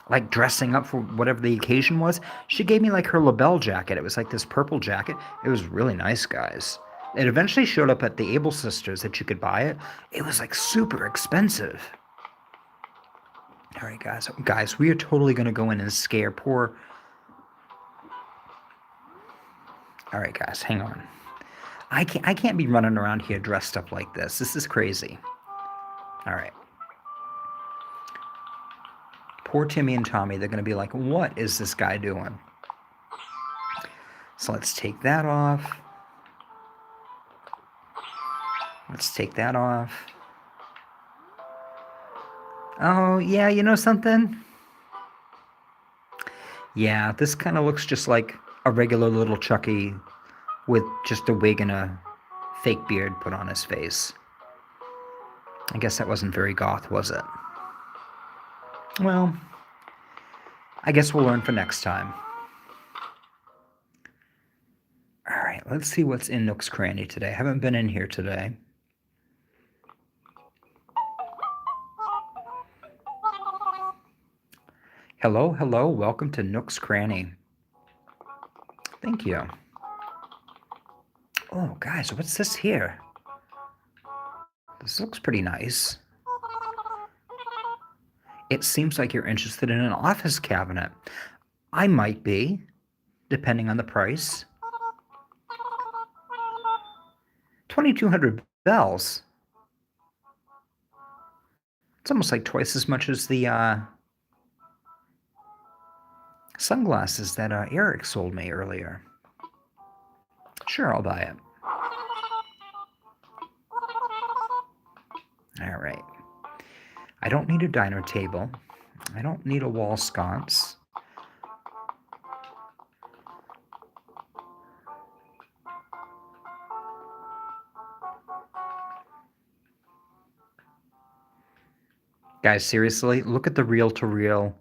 like dressing up for whatever the occasion was, she gave me like her labelle jacket. It was like this purple jacket. It was really nice, guys. It eventually showed up at the Able Sisters that you could buy it. It was like super expensive. All right, guys, we are totally gonna go in and scare poor. All right, guys, hang on. I can't be running around here dressed up like this. This is crazy. All right. Poor Timmy and Tommy, they're going to be like, what is this guy doing? So let's take that off. Let's take that off. Oh, yeah, you know something? Yeah, this kind of looks just like a regular little Chucky with just a wig and a fake beard put on his face. I guess that wasn't very goth, was it? Well, I guess we'll learn for next time. All right, let's see what's in Nook's Cranny today. I haven't been in here today. Hello, hello, welcome to Nook's Cranny. Thank you. Oh, guys, what's this here? This looks pretty nice. It seems like you're interested in an office cabinet. I might be, depending on the price. 2,200 bells. It's almost like twice as much as the sunglasses that Eric sold me earlier. Sure, I'll buy it. All right. I don't need a diner table. I don't need a wall sconce. Guys, seriously, look at the reel-to-reel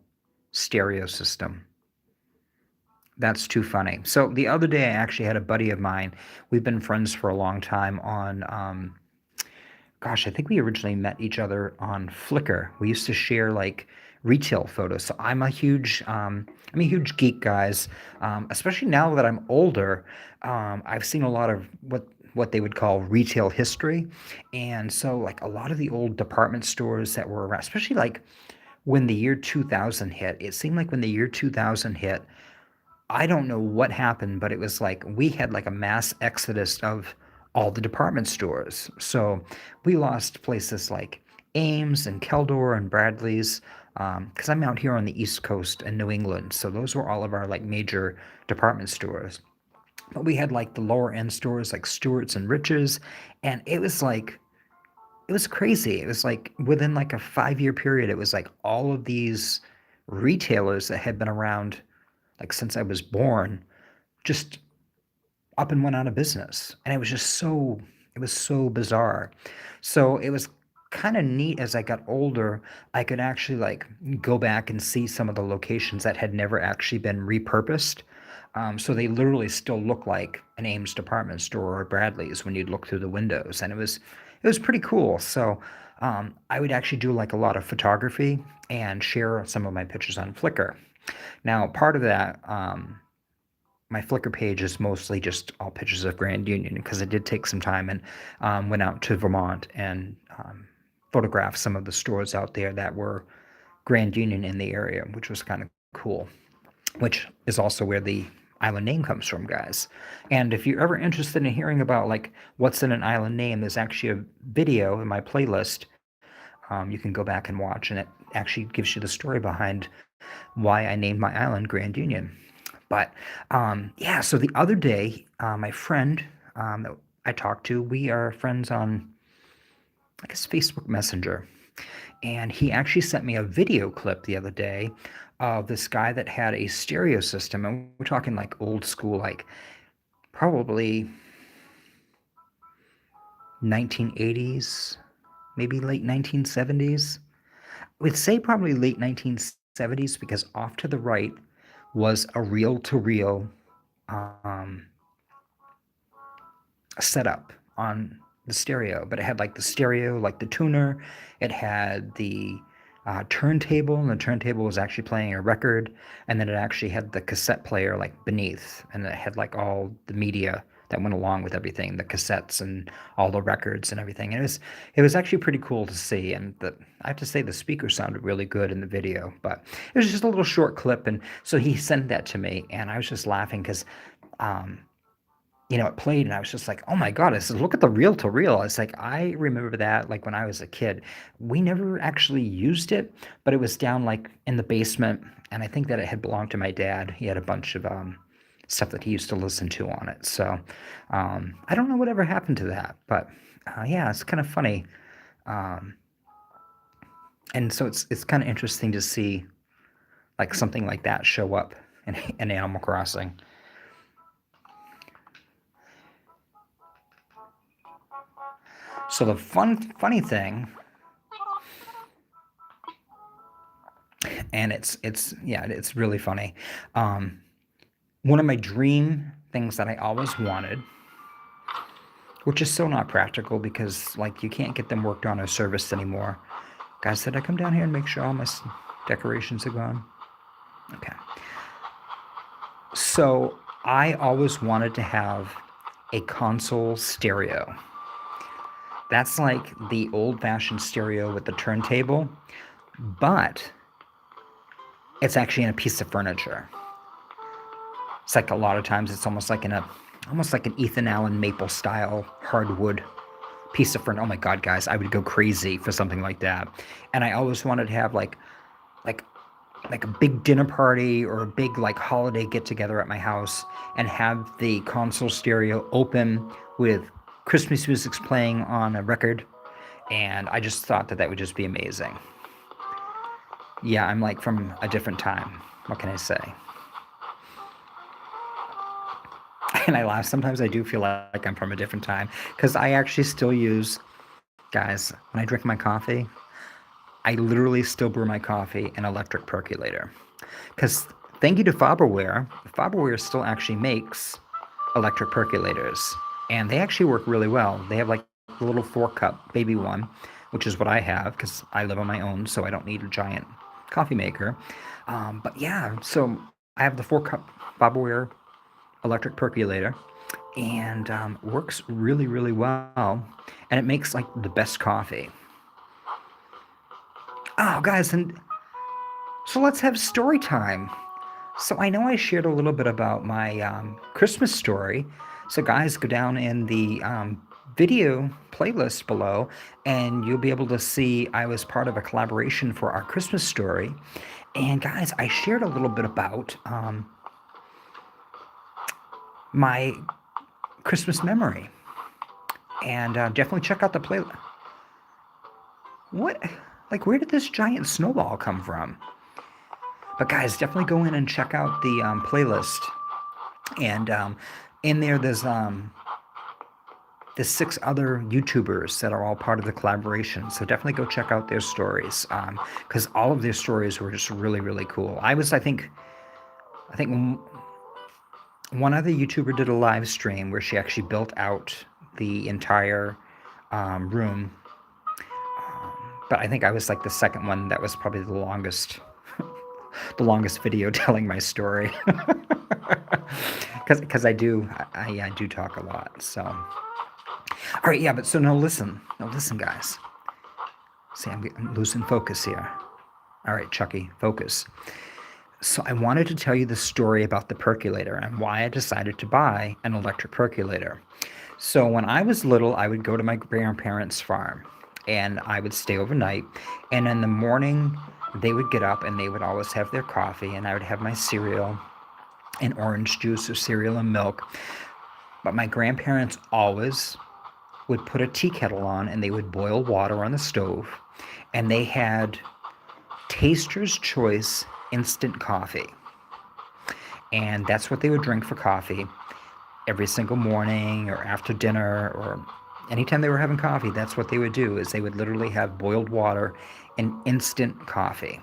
stereo system. That's too funny. So the other day, I actually had a buddy of mine. We've been friends for a long time on, gosh, I think we originally met each other on Flickr. We used to share like retail photos. So I'm a huge geek, guys. Especially now that I'm older, I've seen a lot of what they would call retail history, and so like a lot of the old department stores that were around, especially like when the year 2000 hit. It seemed like when the year 2000 hit, I don't know what happened, but it was like we had like a mass exodus of all the department stores. So we lost places like Ames and Keldor and Bradley's, because I'm out here on the East Coast in New England. So those were all of our like major department stores. But we had like the lower end stores like Stewart's and Rich's, and it was crazy. It was like within like a 5 year period, it was like all of these retailers that had been around like since I was born just up and went out of business. And it was so bizarre. So it was kind of neat as I got older. I could actually like go back and see some of the locations that had never actually been repurposed. So they literally still look like an Ames department store or Bradley's when you'd look through the windows, and it was pretty cool. So I would actually do like a lot of photography and share some of my pictures on Flickr. Now, part of that, my Flickr page is mostly just all pictures of Grand Union because I did take some time and went out to Vermont and photographed some of the stores out there that were Grand Union in the area, which was kind of cool, which is also where the island name comes from, guys. And if you're ever interested in hearing about like what's in an island name, there's actually a video in my playlist. You can go back and watch, and it actually gives you the story behind why I named my island Grand Union. But yeah, so the other day, my friend that I talked to, we are friends on, I guess, Facebook Messenger. And he actually sent me a video clip the other day of this guy that had a stereo system. And we're talking like old school, like probably 1980s, maybe late 1970s. I would say probably late 1970s because off to the right was a reel to reel setup on the stereo, but it had like the stereo, like the tuner. It had the turntable, and the turntable was actually playing a record, and then it actually had the cassette player like beneath, and it had like all the media that went along with everything, the cassettes and all the records and everything. And it was actually pretty cool to see, and I have to say the speaker sounded really good in the video, but it was just a little short clip, and so he sent that to me, and I was just laughing because um, it played and I was just like, oh my God, I said, look at the reel to reel. It's like, I remember that like when I was a kid. We never actually used it, but it was down like in the basement. And I think that it had belonged to my dad. He had a bunch of stuff that he used to listen to on it. So I don't know whatever happened to that, but yeah, it's kind of funny. Um, and so it's kind of interesting to see like something like that show up in Animal Crossing. So the funny thing, and it's really funny. Um, One of my dream things that I always wanted, which is so not practical because like you can't get them worked on or serviced anymore. Guys, did I come down here and make sure all my decorations are gone? Okay. So I always wanted to have a console stereo. That's like the old-fashioned stereo with the turntable, but it's actually in a piece of furniture. It's like a lot of times it's almost like an Ethan Allen maple style hardwood piece of furniture. Oh my God, guys, I would go crazy for something like that. And I always wanted to have like like a big dinner party or a big like holiday get together at my house and have the console stereo open with Christmas music's playing on a record. And I just thought that that would just be amazing. Yeah, I'm like from a different time. What can I say? And I laugh. Sometimes I do feel like I'm from a different time because I actually still use, guys, when I drink my coffee, I literally still brew my coffee in electric percolator. Because thank you to Farberware still actually makes electric percolators, and they actually work really well. They have like a little 4 cup baby one, which is what I have because I live on my own, so I don't need a giant coffee maker. But yeah, so I have the 4 cup Farberware electric percolator, and works really really well, and it makes like the best coffee. Oh guys, and so let's have story time. So I know I shared a little bit about my Christmas story. So guys, go down in the video playlist below, and you'll be able to see I was part of a collaboration for our Christmas story. And guys, I shared a little bit about my Christmas memory, and definitely check out the playlist. What? Like, where did this giant snowball come from? But guys, definitely go in and check out the playlist. And in there's 6 other YouTubers that are all part of the collaboration. So definitely go check out their stories, because all of their stories were just really, really cool. I think one other YouTuber did a live stream where she actually built out the entire room, but I think I was like the second one that was probably the longest, the longest video telling my story, because I do talk a lot. So, all right, yeah, but so now listen, guys. See, I'm losing focus here. All right, Chucky, focus. So I wanted to tell you the story about the percolator and why I decided to buy an electric percolator. So when I was little, I would go to my grandparents' farm and I would stay overnight. And in the morning, they would get up and they would always have their coffee, and I would have my cereal and orange juice or cereal and milk. But my grandparents always would put a tea kettle on and they would boil water on the stove. And they had Taster's Choice instant coffee. And that's what they would drink for coffee every single morning or after dinner, or anytime they were having coffee. That's what they would do, is they would literally have boiled water and instant coffee.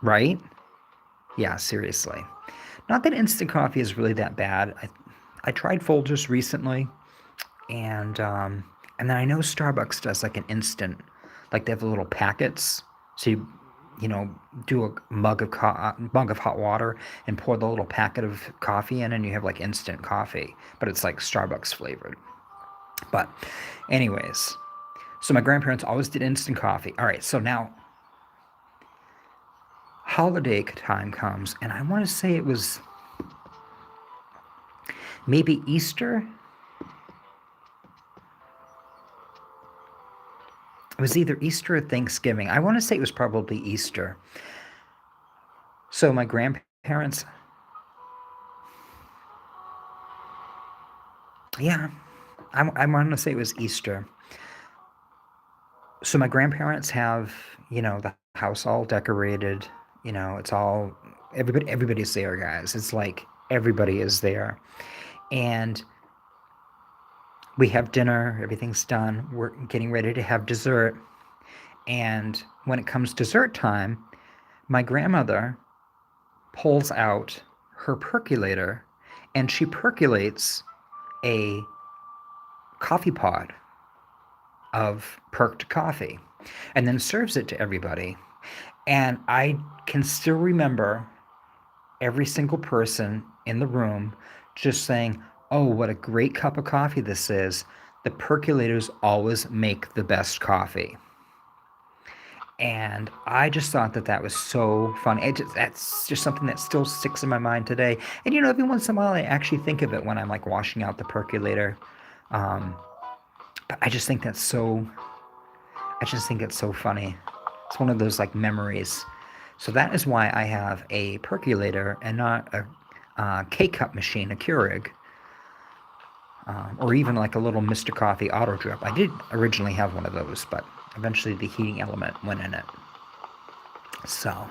Right? Yeah, seriously. Not that instant coffee is really that bad. I tried Folgers recently, and and then I know Starbucks does like an instant, like they have the little packets. So you do a mug of hot water and pour the little packet of coffee in, and you have like instant coffee, but it's like Starbucks flavored. But, anyways, so my grandparents always did instant coffee. All right, so now holiday time comes, and I want to say it was maybe Easter. It was either Easter or Thanksgiving. I want to say it was probably Easter. So my grandparents, yeah, I want to say it was Easter. So my grandparents have, the house all decorated. It's all everybody's there, guys. It's like everybody is there, and we have dinner. Everything's done. We're getting ready to have dessert, and when it comes dessert time, my grandmother pulls out her percolator, and she percolates a coffee pod of perked coffee and then serves it to everybody. And I can still remember every single person in the room just saying, "Oh, what a great cup of coffee this is. The percolators always make the best coffee." And I just thought that that was so funny. That's just something that still sticks in my mind today. And every once in a while, I actually think of it when I'm like washing out the percolator. Um, but I just think it's so funny. It's one of those like memories. So that is why I have a percolator and not a K-cup machine, a Keurig, or even like a little Mr. Coffee auto drip. I did originally have one of those, but eventually the heating element went in it. So,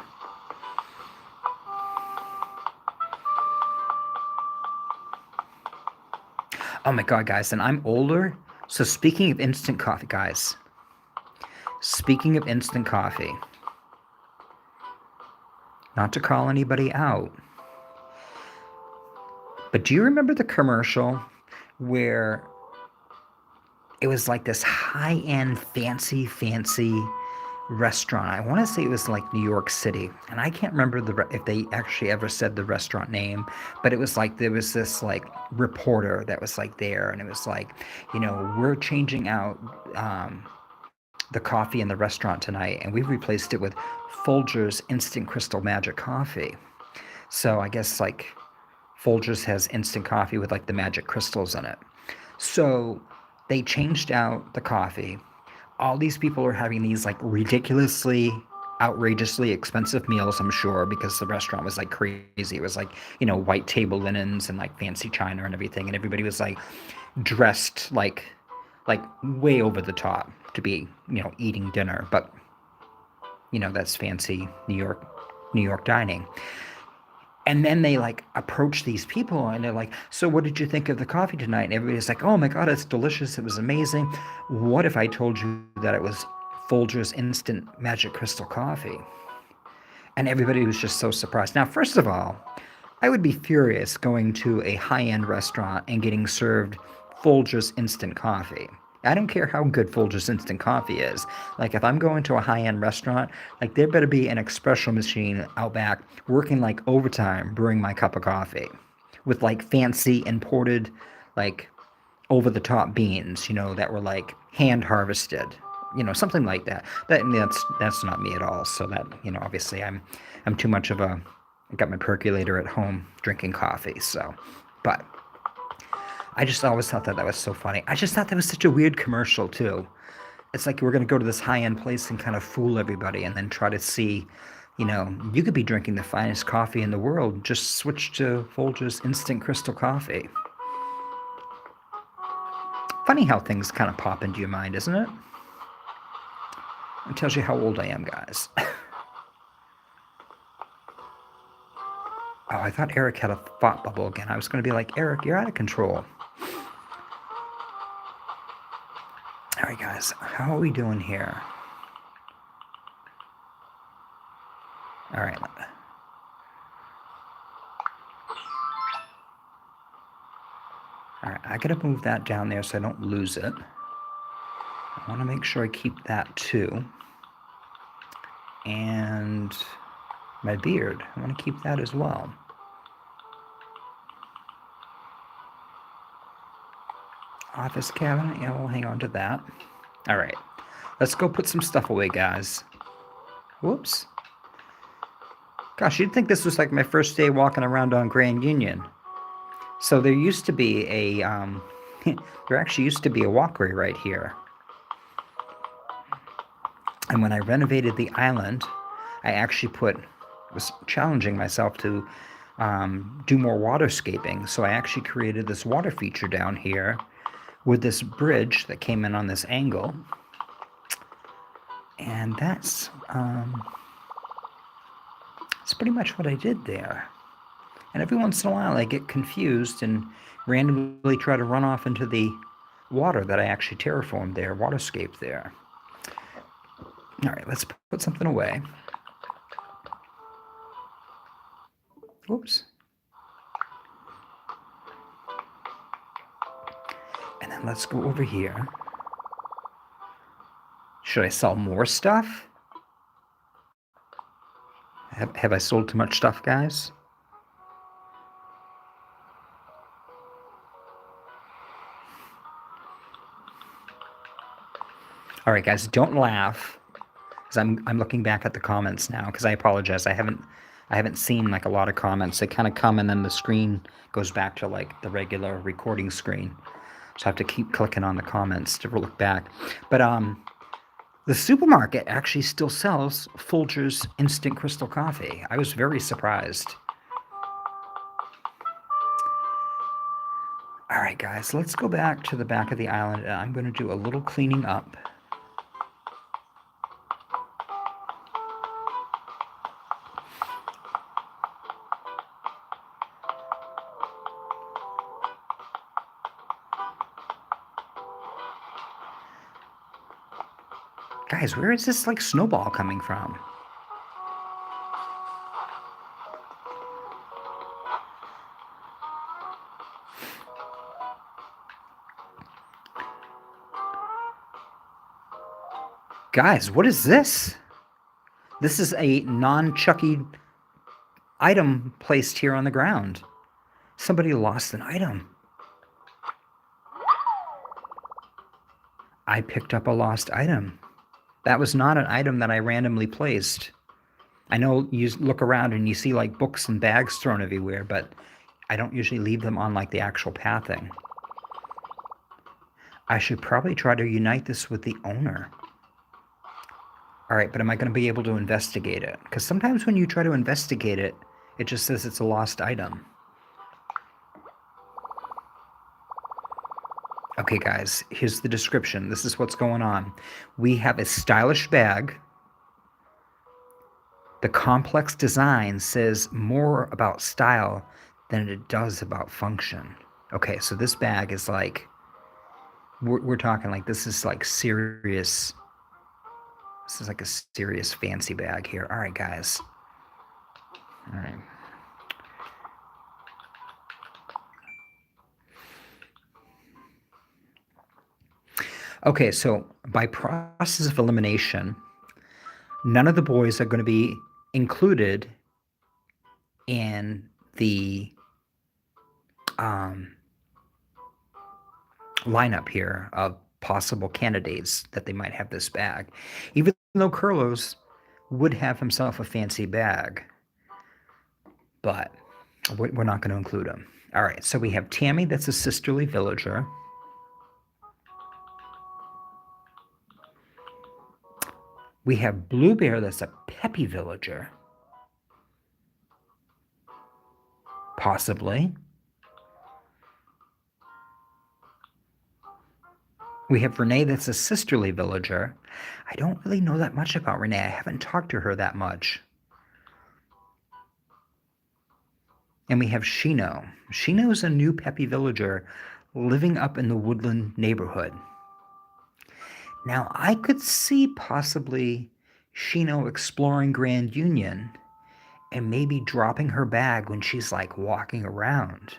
oh my God, guys, and I'm older. So speaking of instant coffee, guys, speaking of instant coffee, not to call anybody out, but do you remember the commercial where it was like this high-end, fancy restaurant? I want to say it was like New York City, and I can't remember if they actually ever said the restaurant name, but it was like there was this like reporter that was like there, and it was like, we're changing out the coffee in the restaurant tonight, and we've replaced it with Folgers Instant Crystal Magic Coffee. So I guess like Folgers has instant coffee with like the magic crystals in it. So they changed out the coffee. All these people are having these like ridiculously, outrageously expensive meals, I'm sure, because the restaurant was like crazy. It was like, white table linens and like fancy china and everything. And everybody was like dressed like way over the top to be, eating dinner. But, that's fancy New York dining. And then they like approach these people and they're like, so what did you think of the coffee tonight? And everybody's like, oh my God, it's delicious. It was amazing. What if I told you that it was Folgers Instant Magic Crystal Coffee? And everybody was just so surprised. Now, first of all, I would be furious going to a high-end restaurant and getting served Folgers Instant Coffee. I don't care how good Folgers Instant Coffee is. Like, if I'm going to a high-end restaurant, like, there better be an espresso machine out back working, like, overtime brewing my cup of coffee with, like, fancy imported, like, over-the-top beans, that were, like, hand-harvested. Something like that. That's not me at all. So that, obviously I'm too much of a I got my percolator at home drinking coffee. So, but I just always thought that was so funny. I just thought that was such a weird commercial too. It's like we're gonna go to this high-end place and kind of fool everybody, and then try to see, you could be drinking the finest coffee in the world. Just switch to Folgers Instant Crystal Coffee. Funny how things kind of pop into your mind, isn't it? It tells you how old I am, guys. Oh, I thought Eric had a thought bubble again. I was going to be like, Eric, you're out of control. All right, guys, how are we doing here? All right. All right, I got to move that down there so I don't lose it. I want to make sure I keep that too. And my beard, I want to keep that as well. Office cabinet, yeah, we'll hang on to that. All right, let's go put some stuff away, guys. Whoops. Gosh, you'd think this was like my first day walking around on Grand Union. So there used to be a, there actually used to be a walkway right here. And when I renovated the island, I actually was challenging myself to do more waterscaping. So I actually created this water feature down here with this bridge that came in on this angle. And that's pretty much what I did there. And every once in a while I get confused and randomly try to run off into the water that I actually terraformed there, waterscaped there. All right, let's put something away. Oops. And then let's go over here. Should I sell more stuff? Have I sold too much stuff, guys? All right, guys, don't laugh, because I'm looking back at the comments now. Because I apologize, I haven't seen like a lot of comments. They kind of come and then the screen goes back to like the regular recording screen. So I have to keep clicking on the comments to look back. But the supermarket actually still sells Folgers Instant Crystal Coffee. I was very surprised. All right, guys, let's go back to the back of the island, and I'm going to do a little cleaning up. Guys, where is this like snowball coming from? Guys, what is this? This is a non-Chucky item placed here on the ground. Somebody lost an item. I picked up a lost item. That was not an item that I randomly placed. I know you look around and you see like books and bags thrown everywhere, but I don't usually leave them on like the actual pathing. I should probably try to unite this with the owner. All right, but am I going to be able to investigate it? Because sometimes when you try to investigate it, it just says it's a lost item. Okay, guys, here's the description. This is what's going on. We have a stylish bag. The complex design says more about style than it does about function. Okay, so this bag is like, we're talking like this is like serious. This is like a serious fancy bag here. All right, guys. All right. Okay, so by process of elimination, none of the boys are going to be included in the lineup here of possible candidates that they might have this bag. Even though Curlos would have himself a fancy bag, but we're not going to include him. All right, so we have Tammy, that's a sisterly villager. We have Blue Bear, that's a peppy villager. Possibly. We have Renee, that's a sisterly villager. I don't really know that much about Renee. I haven't talked to her that much. And we have Shino. Shino is a new peppy villager living up in the woodland neighborhood. Now, I could see possibly Shino exploring Grand Union and maybe dropping her bag when she's like walking around.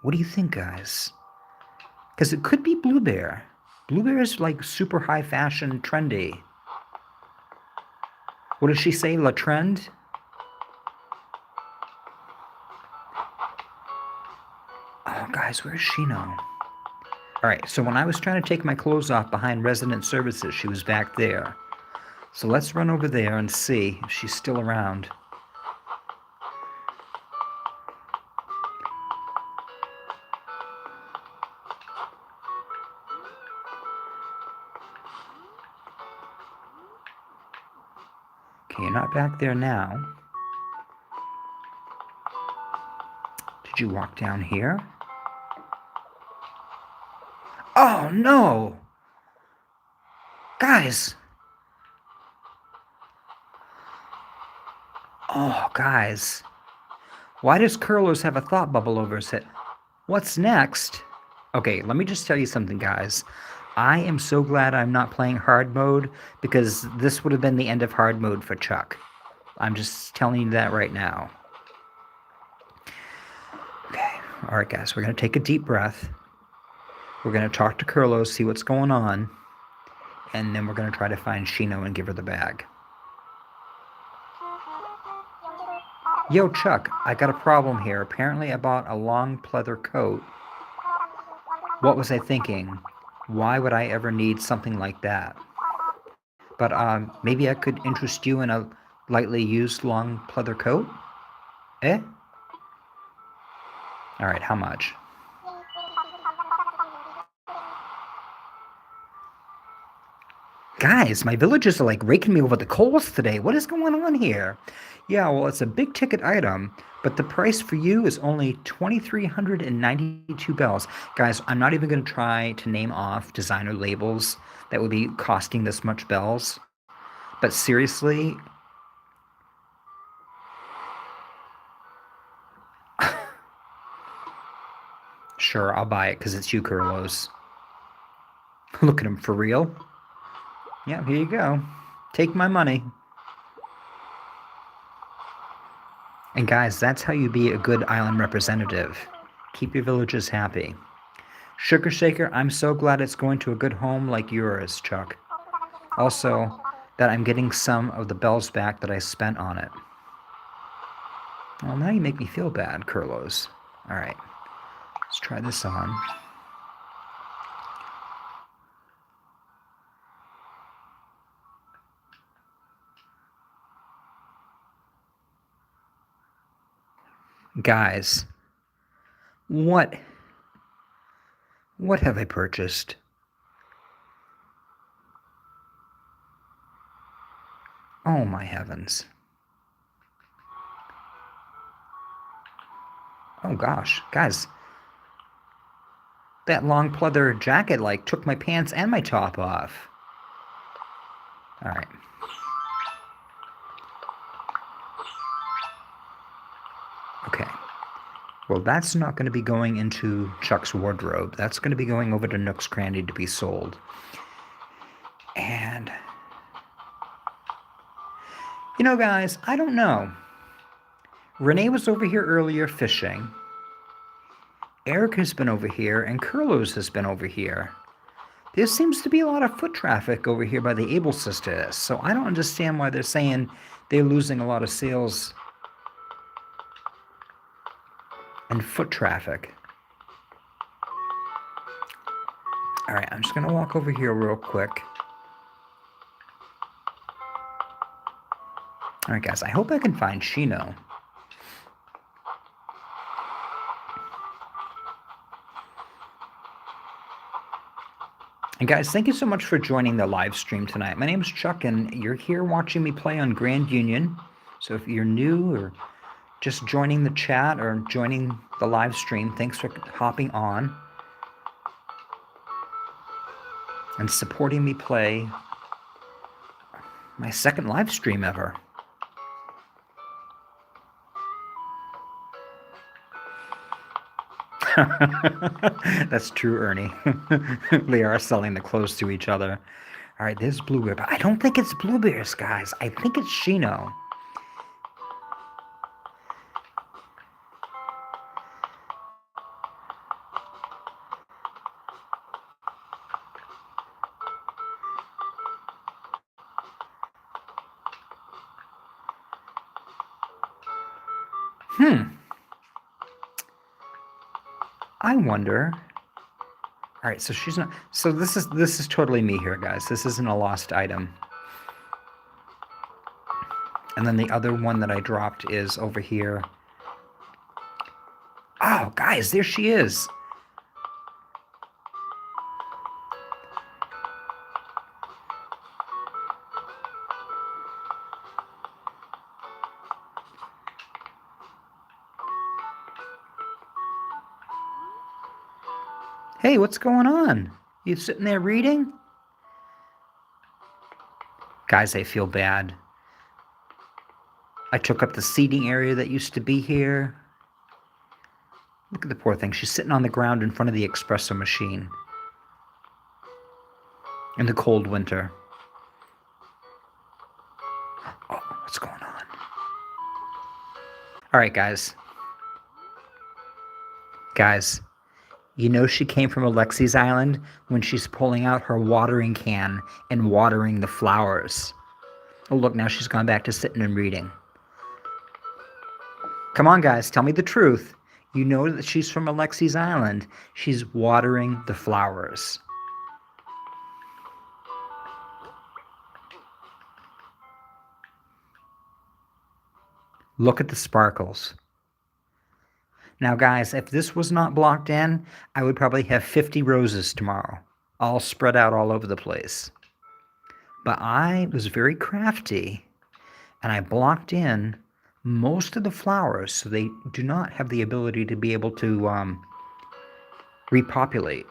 What do you think, guys? Because it could be Blue Bear. Blue Bear is like super high fashion, trendy. What does she say? La Trend? Oh, guys, where's Shino? All right, so when I was trying to take my clothes off behind resident services, she was back there. So let's run over there and see if she's still around. Okay, you're not back there now. Did you walk down here? Oh, no! Guys! Oh, guys. Why does Curlos have a thought bubble over his head? What's next? Okay, let me just tell you something, guys. I am so glad I'm not playing hard mode because this would have been the end of hard mode for Chuck. I'm just telling you that right now. Okay, all right, guys, we're going to take a deep breath. We're going to talk to Curlos, see what's going on, and then we're going to try to find Shino and give her the bag. Yo, Chuck, I got a problem here. Apparently I bought a long pleather coat. What was I thinking? Why would I ever need something like that? But maybe I could interest you in a lightly used long pleather coat? Eh? All right, how much? Guys, my villagers are like raking me over the coals today. What is going on here? Yeah, well, it's a big ticket item, but the price for you is only 2,392 bells. Guys, I'm not even going to try to name off designer labels that would be costing this much bells. But seriously, sure, I'll buy it because it's you, Curlos. Look at him, for real. Yeah, here you go. Take my money. And guys, that's how you be a good island representative. Keep your villagers happy. Sugar Shaker, I'm so glad it's going to a good home like yours, Chuck. Also, that I'm getting some of the bells back that I spent on it. Well, now you make me feel bad, Curlos. All right, let's try this on. Guys, what have I purchased? Oh my heavens. Oh gosh, guys. That long pleather jacket like took my pants and my top off. All right. Okay. Well, that's not going to be going into Chuck's wardrobe. That's going to be going over to Nook's Cranny to be sold. And, you know, guys, I don't know. Renee was over here earlier fishing. Eric has been over here, and Curlos has been over here. There seems to be a lot of foot traffic over here by the Able Sisters, so I don't understand why they're saying they're losing a lot of sales and foot traffic. All right, I'm just going to walk over here real quick. All right, guys, I hope I can find Shino. And guys, thank you so much for joining the live stream tonight. My name is Chuck, and you're here watching me play on Grand Union. So if you're new or just joining the chat or joining the live stream, thanks for hopping on and supporting me play my second live stream ever. That's true, Ernie. They are selling the clothes to each other. All right, there's Bluebear, but I don't think it's Bluebears, guys. I think it's Shino. I wonder. All right, so she's not. So this is totally me here, guys. This isn't a lost item. And then the other one that I dropped is over here. Oh, guys, there she is. Hey, what's going on? You sitting there reading? Guys, I feel bad. I took up the seating area that used to be here. Look at the poor thing. She's sitting on the ground in front of the espresso machine in the cold winter. Oh, what's going on? All right, guys. Guys, you know she came from Alexi's Island when she's pulling out her watering can and watering the flowers. Oh, look, now she's gone back to sitting and reading. Come on, guys, tell me the truth. You know that she's from Alexi's Island. She's watering the flowers. Look at the sparkles. Now, guys, if this was not blocked in, I would probably have 50 roses tomorrow, all spread out all over the place. But I was very crafty, and I blocked in most of the flowers so they do not have the ability to be able to repopulate.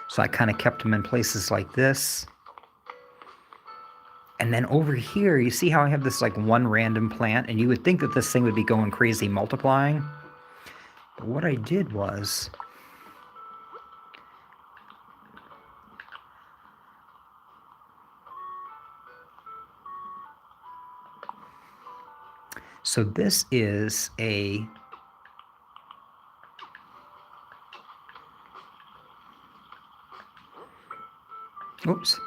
So I kind of kept them in places like this. And then over here, you see how I have this like one random plant, and you would think that this thing would be going crazy multiplying. But what I did was so this is a oops.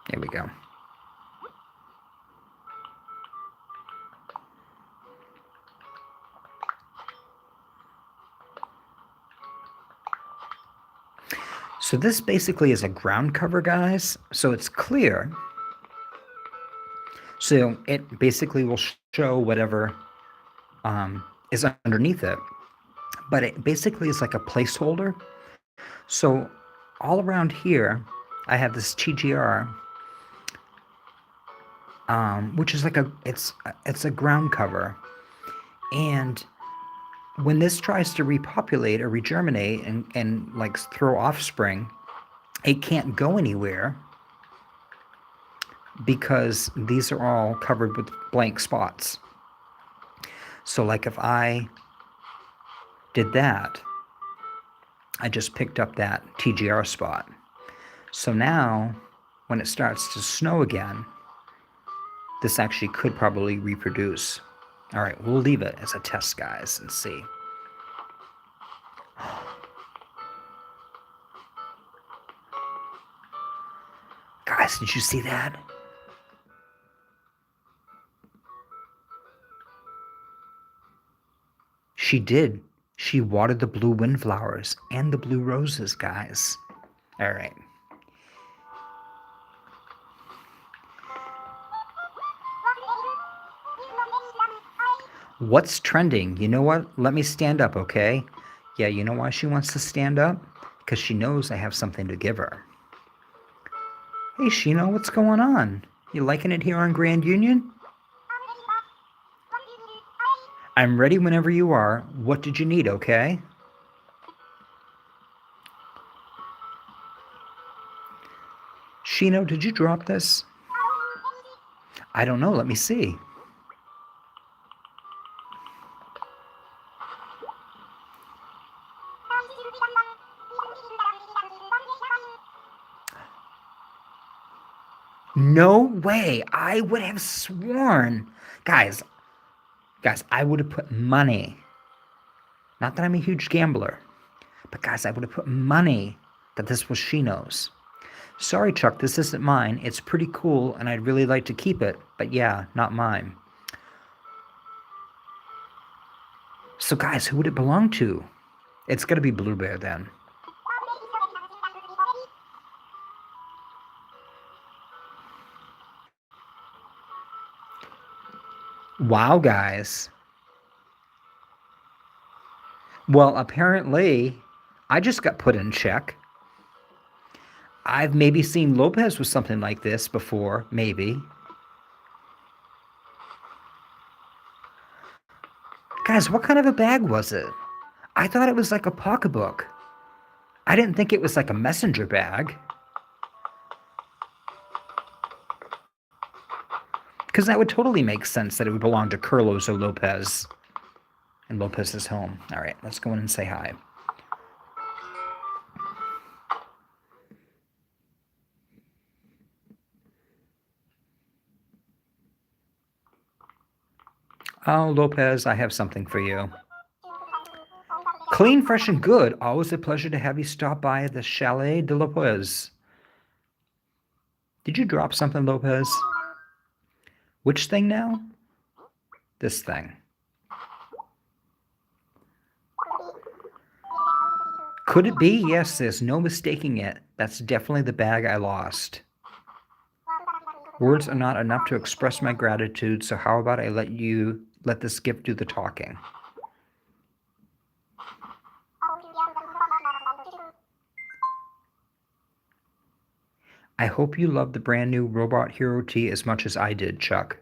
There we go. So this basically is a ground cover, guys. So it's clear. So it basically will show whatever is underneath it. But it basically is like a placeholder. So all around here, I have this TGR, which is like it's a ground cover, and when this tries to repopulate or regerminate and like throw offspring, it can't go anywhere because these are all covered with blank spots. So like if I did that, I just picked up that TGR spot. So now when it starts to snow again, this actually could probably reproduce. All right, we'll leave it as a test, guys, and see. Guys, did you see that? She did. She watered the blue windflowers and the blue roses, guys. All right. What's trending? You know what? Let me stand up, okay? Yeah, you know why she wants to stand up? Because she knows I have something to give her. Hey, Shino, what's going on? You liking it here on Grand Union? I'm ready whenever you are. What did you need, okay? Shino, did you drop this? I don't know. Let me see. No way. I would have sworn. Guys, I would have put money. Not that I'm a huge gambler, but guys, I would have put money that this was Shino's. Sorry, Chuck, this isn't mine. It's pretty cool, and I'd really like to keep it, but yeah, not mine. So, guys, who would it belong to? It's got to be Blue Bear then. Wow, guys. Well, apparently, I just got put in check. I've maybe seen Lopez with something like this before, maybe. Guys, what kind of a bag was it? I thought it was like a pocketbook. I didn't think it was like a messenger bag. Because that would totally make sense that it would belong to Carlos or Lopez. And Lopez's home. All right, let's go in and say hi. Oh, Lopez, I have something for you. Clean, fresh, and good. Always a pleasure to have you stop by the Chalet de Lopez. Did you drop something, Lopez? Which thing now? This thing. Could it be? Yes, there's no mistaking it. That's definitely the bag I lost. Words are not enough to express my gratitude, so how about I let this gift do the talking? I hope you love the brand new Robot Hero Tea as much as I did, Chuck.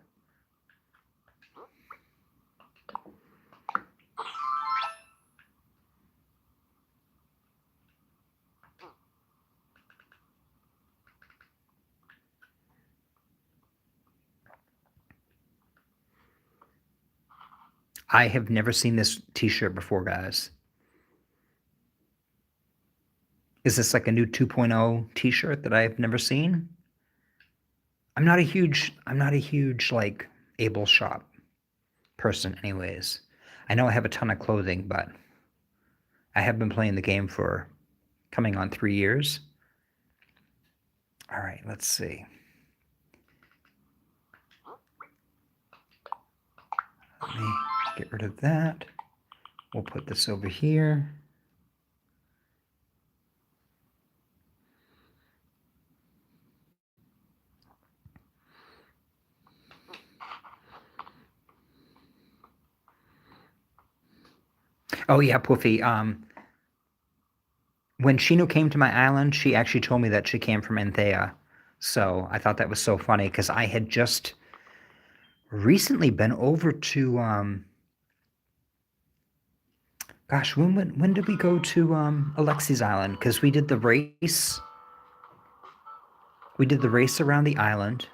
I have never seen this t-shirt before, guys. Is this like a new 2.0 t-shirt that I've never seen? I'm not a huge like Able shop person anyways. I know I have a ton of clothing, but I have been playing the game for coming on 3 years. All right, let's see. Let me get rid of that. We'll put this over here. Oh yeah, Poofy. When Shino came to my island, she actually told me that she came from Anthea. So I thought that was so funny because I had just recently been over to gosh, when did we go to Alexi's island? Because we did the race. We did the race around the island,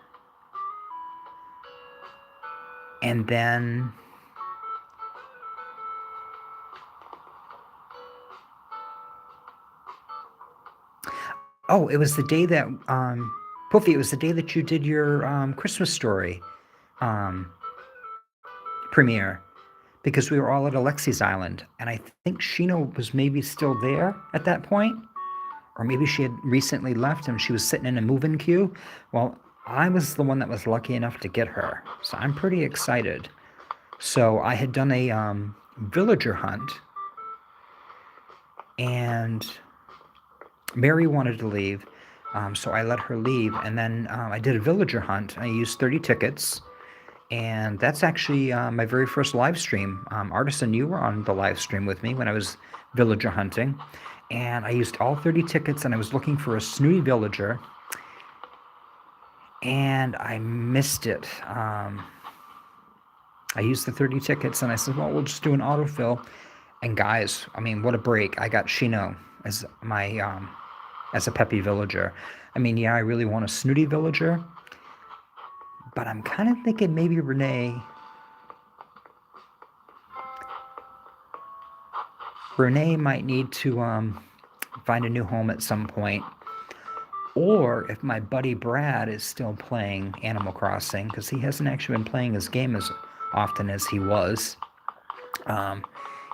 and then oh, it was the day that Poofy. It was the day that you did your Christmas story um, premiere because we were all at Alexi's island, and I think Shino was maybe still there at that point, or maybe she had recently left and she was sitting in a move-in queue. Well, I was the one that was lucky enough to get her, so I'm pretty excited. So I had done a villager hunt, and Mary wanted to leave, so I let her leave, and then I did a villager hunt. I used 30 tickets, and that's actually my very first live stream. Artisan, you were on the live stream with me when I was villager hunting, and I used all 30 tickets, and I was looking for a snooty villager, and I missed it. I used the 30 tickets, and I said, well, we'll just do an autofill. And guys, I mean, what a break. I got Shino as my as a peppy villager. I mean, yeah, I really want a snooty villager, but I'm kind of thinking maybe Renee might need to find a new home at some point. Or if my buddy Brad is still playing Animal Crossing, because he hasn't actually been playing his game as often as he was,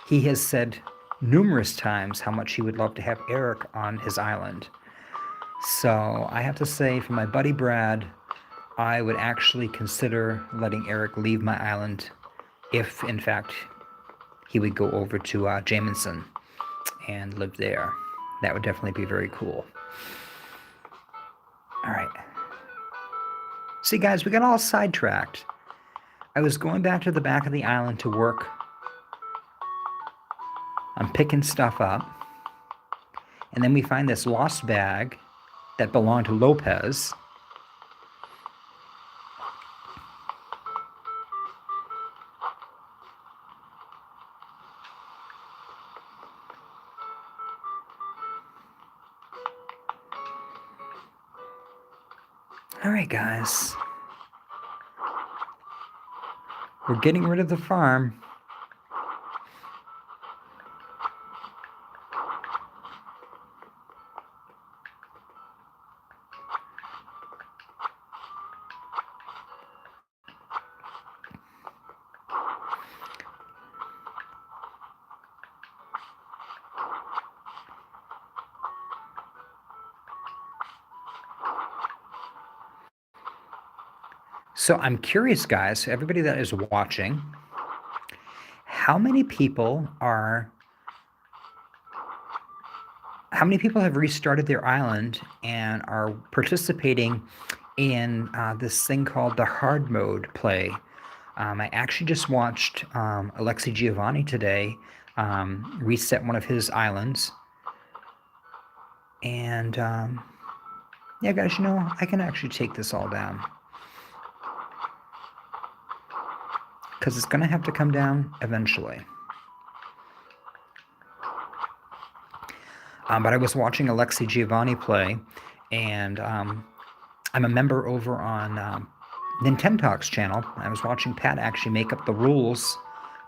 he has said numerous times how much he would love to have Eric on his island. So I have to say, for my buddy Brad, I would actually consider letting Eric leave my island if, in fact, he would go over to Jamison and live there. That would definitely be very cool. All right. See, guys, we got all sidetracked. I was going back to the back of the island to work. I'm picking stuff up. And then we find this lost bag that belonged to Lopez. All right, guys. We're getting rid of the farm. So I'm curious, guys, everybody that is watching, how many people have restarted their island and are participating in this thing called the hard mode play? I actually just watched Alexi.Giovani today reset one of his islands. And yeah, guys, you know, I can actually take this all down, because it's going to have to come down eventually. But I was watching Alexi.Giovani play, and I'm a member over on Nintentalk's channel. I was watching Pat actually make up the rules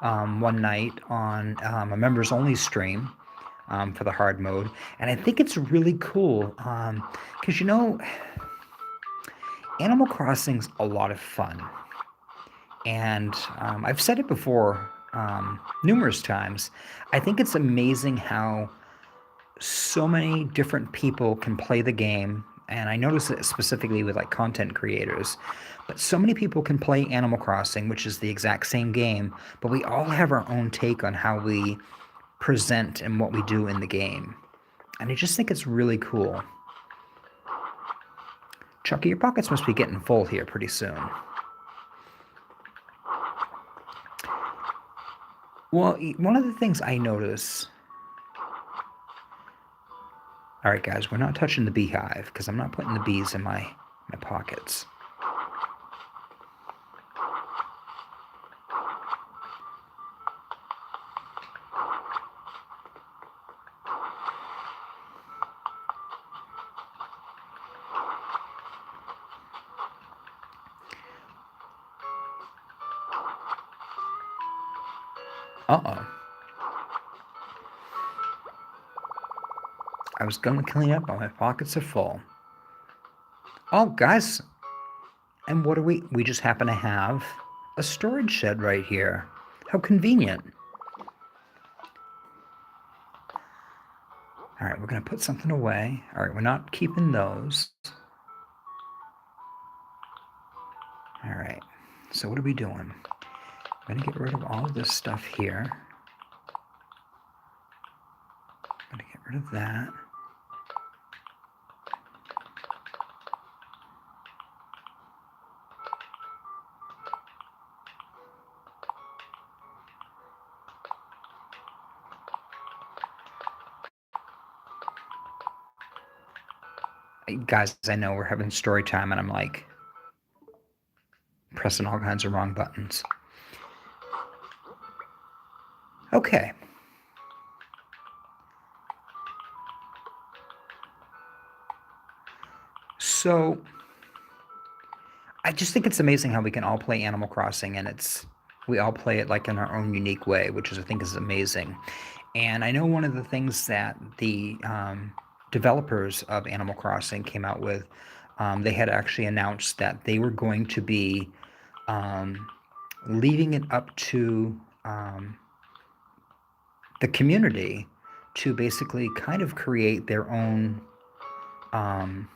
one night on a members-only stream for the hard mode, and I think it's really cool because, you know, Animal Crossing's a lot of fun. And I've said it before numerous times. I think it's amazing how so many different people can play the game. And I notice it specifically with like content creators. But so many people can play Animal Crossing, which is the exact same game. But we all have our own take on how we present and what we do in the game. And I just think it's really cool. Chucky, your pockets must be getting full here pretty soon. Well, one of the things I notice. All right, guys, we're not touching the beehive because I'm not putting the bees in my pockets. Uh-oh. I was going to clean up, but my pockets are full. Oh, guys, and what do we just happen to have a storage shed right here. How convenient. All right, we're going to put something away. All right, we're not keeping those. All right, so what are we doing? I'm going to get rid of all of this stuff here. I'm going to get rid of that. Guys, I know we're having story time and I'm like pressing all kinds of wrong buttons. Okay. So I just think it's amazing how we can all play Animal Crossing and we all play it like in our own unique way, which is I think is amazing. And I know one of the things that the developers of Animal Crossing came out with, they had actually announced that they were going to be um, leaving it up to the community to basically kind of create um,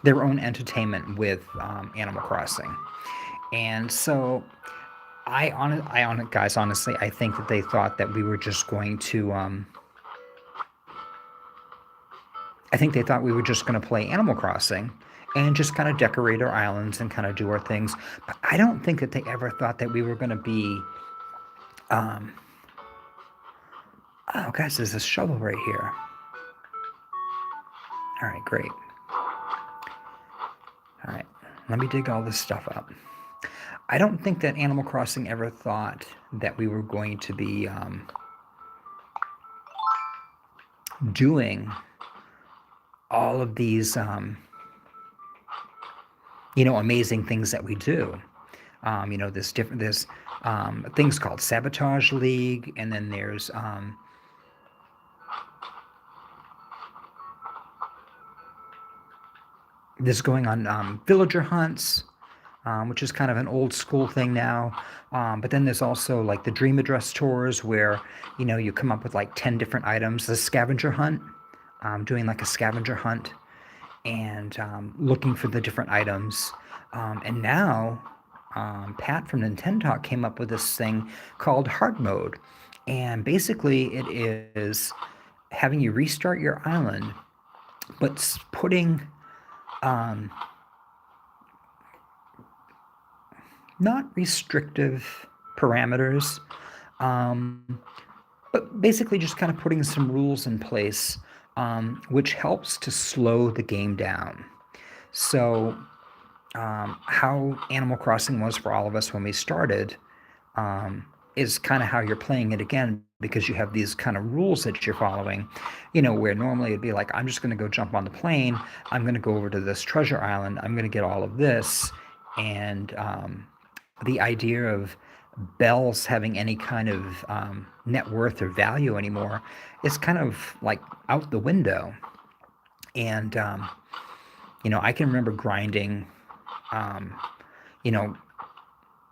their own entertainment with Animal Crossing. And so guys, honestly, I think that they thought that we were just going to. I think they thought we were just going to play Animal Crossing and just kind of decorate our islands and kind of do our things. But I don't think that they ever thought that we were going to be. Um, oh, guys, there's a shovel right here. All right, great. All right, let me dig all this stuff up. I don't think that Animal Crossing ever thought that we were going to be doing all of these, amazing things that we do. There's things called Sabotage League, and then there's this going on villager hunts, which is kind of an old school thing now. But then there's also like the Dream Address tours where, you come up with like 10 different items. The scavenger hunt, doing like a scavenger hunt and looking for the different items. And now Pat from Nintentalk came up with this thing called hard mode. And basically it is having you restart your island, but putting um, not restrictive parameters, um, but basically just kind of putting some rules in place, which helps to slow the game down. So, how Animal Crossing was for all of us when we started is kind of how you're playing it again because you have these kind of rules that you're following, where normally it'd be like, I'm just going to go jump on the plane, I'm going to go over to this treasure island, I'm going to get all of this. And the idea of bells having any kind of net worth or value anymore is kind of like out the window. And, I can remember grinding, um, you know,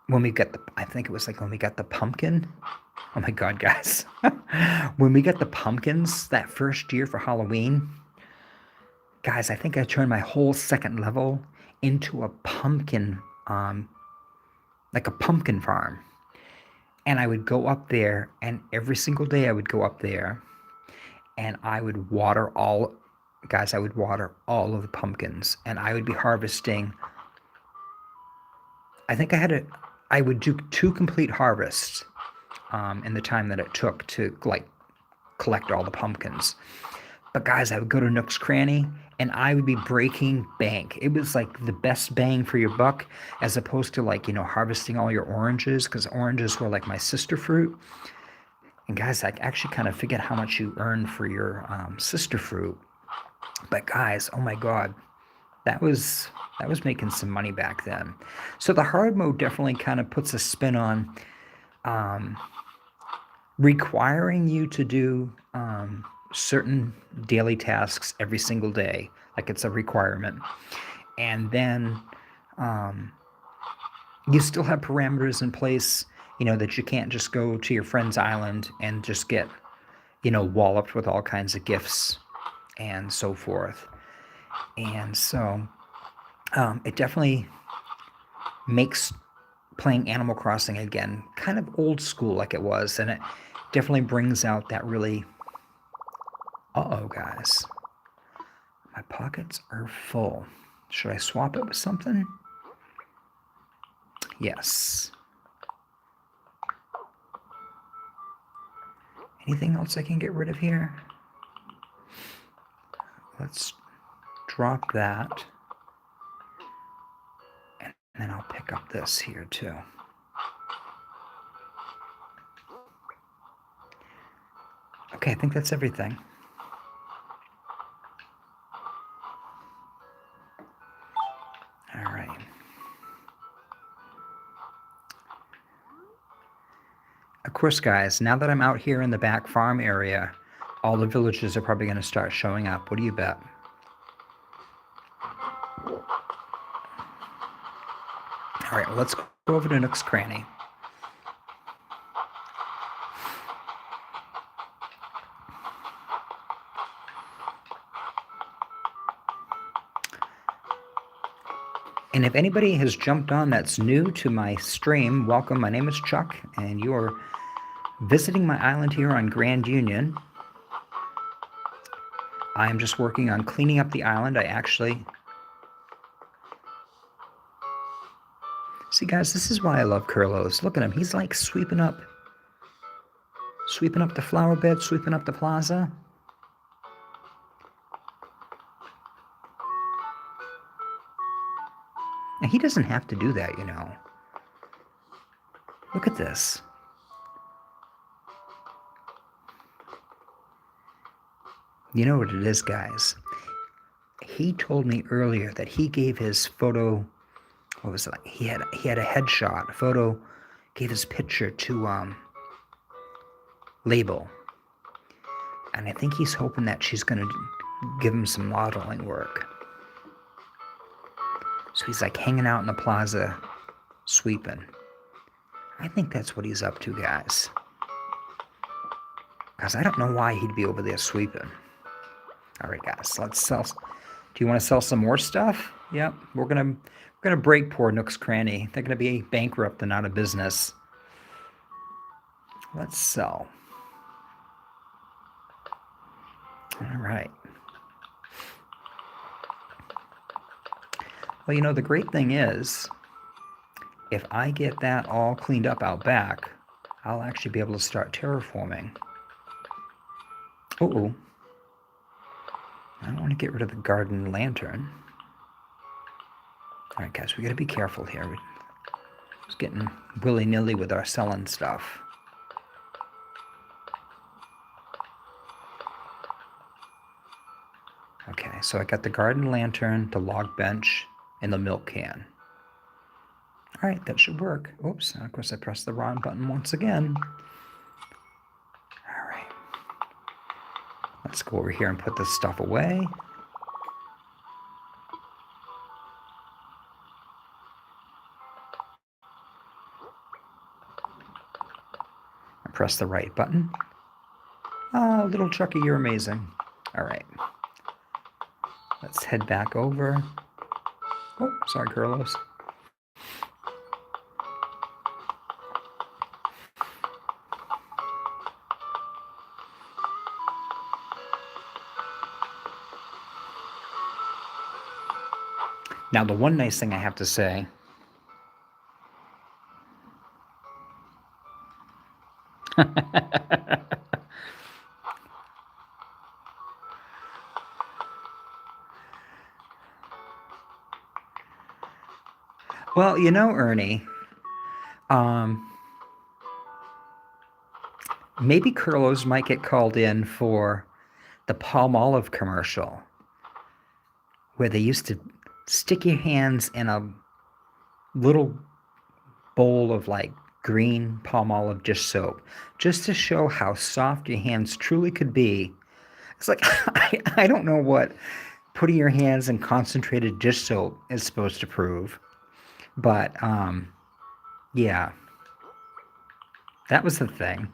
when we got I think it was like when we got the pumpkin. Oh my God, guys. When we got the pumpkins that first year for Halloween, guys, I think I turned my whole second level into a pumpkin, like a pumpkin farm. And I would go up there, and every single day I would go up there and I would water guys, I would water all of the pumpkins and I would be harvesting. I think I would do 2 complete harvests in the time that it took to like collect all the pumpkins. But guys, I would go to Nook's Cranny and I would be breaking bank. It was like the best bang for your buck, as opposed to like, harvesting all your oranges, because oranges were like my sister fruit. And guys, I actually kind of forget how much you earn for your sister fruit. But guys, oh my God, that was making some money back then. So the hard mode definitely kind of puts a spin on um, requiring you to do certain daily tasks every single day, like it's a requirement. And then um, you still have parameters in place, that you can't just go to your friend's island and just get, walloped with all kinds of gifts and so forth. And so it definitely makes playing Animal Crossing again kind of old school like it was. And it definitely brings out that really, uh-oh, guys. My pockets are full. Should I swap it with something? Yes. Anything else I can get rid of here? Let's drop that. And then I'll pick up this here too. Okay, I think that's everything. All right. Of course, guys, now that I'm out here in the back farm area, all the villagers are probably going to start showing up. What do you bet? All right, well, let's go over to Nook's Cranny. And if anybody has jumped on that's new to my stream, welcome. My name is Chuck, and you are visiting my island here on Grand Union. I am just working on cleaning up the island. See, guys, this is why I love Curlos. Look at him. He's like sweeping up the flower bed, sweeping up the plaza. And he doesn't have to do that, Look at this. You know what it is, guys? He told me earlier that he gave his photo, what was it like? He had a headshot, a photo, gave his picture to Label. And I think he's hoping that she's going to give him some modeling work. So he's like hanging out in the plaza, sweeping. I think that's what he's up to, guys. Because I don't know why he'd be over there sweeping. All right, guys, let's sell. Do you want to sell some more stuff? Yep, we're gonna break poor Nook's Cranny. They're gonna be bankrupt and out of business. Let's sell. All right. Well, the great thing is, if I get that all cleaned up out back, I'll actually be able to start terraforming. Uh-oh. I don't want to get rid of the garden lantern. All right, guys, we got to be careful here. We're just getting willy-nilly with our selling stuff. Okay, so I got the garden lantern, the log bench, and the milk can. All right, that should work. Oops, of course I pressed the wrong button once again. All right. Let's go over here and put this stuff away. I press the right button. Oh, little Chucky, you're amazing. All right. Let's head back over. Oh, sorry, Carlos. Now, the one nice thing I have to say, Well, Ernie, um, maybe Curlos might get called in for the Palmolive commercial where they used to stick your hands in a little bowl of like green Palmolive dish soap just to show how soft your hands truly could be. It's like, I don't know what putting your hands in concentrated dish soap is supposed to prove, but yeah, that was the thing.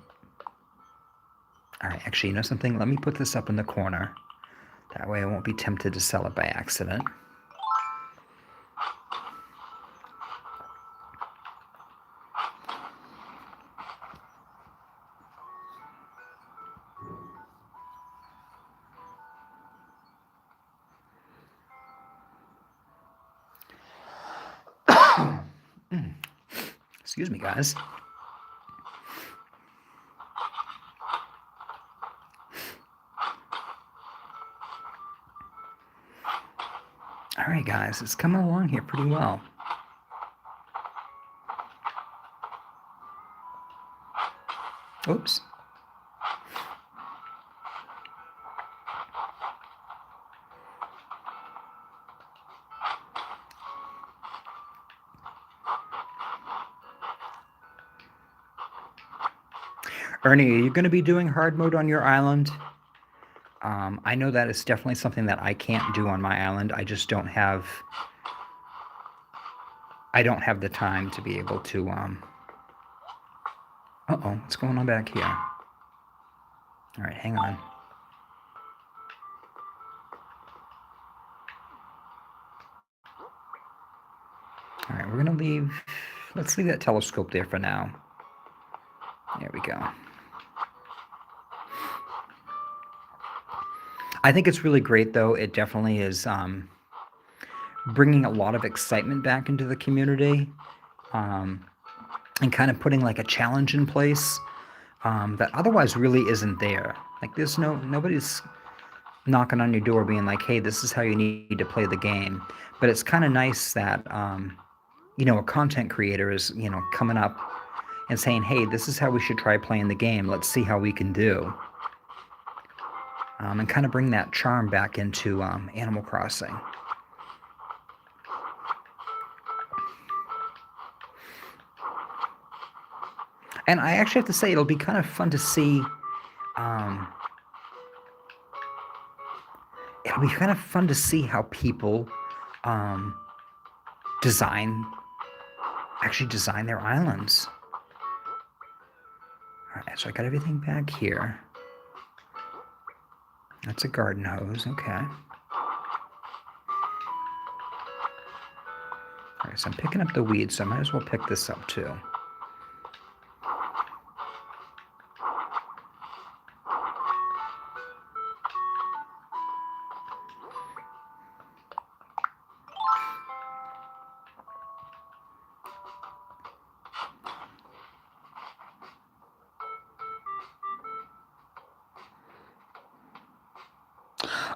All right, actually, you know something? Let me put this up in the corner. That way I won't be tempted to sell it by accident. Excuse me, guys. All right, guys, it's coming along here pretty well. Oops. Ernie, are you going to be doing hard mode on your island? I know that is definitely something that I can't do on my island. I just don't have the time to be able to uh-oh, what's going on back here? All right, hang on. All right, we're going to leave, let's leave that telescope there for now. There we go. I think it's really great, though. It definitely is bringing a lot of excitement back into the community, and kind of putting like a challenge in place that otherwise really isn't there. Like there's nobody's knocking on your door being like, hey, this is how you need to play the game. But it's kind of nice that a content creator is coming up and saying, hey, this is how we should try playing the game. Let's see how we can do. And kind of bring that charm back into Animal Crossing. And I actually have to say, it'll be kind of fun to see. It'll be kind of fun to see how people design their islands. All right, so I got everything back here. That's a garden hose, okay. All right, so I'm picking up the weeds, so I might as well pick this up too.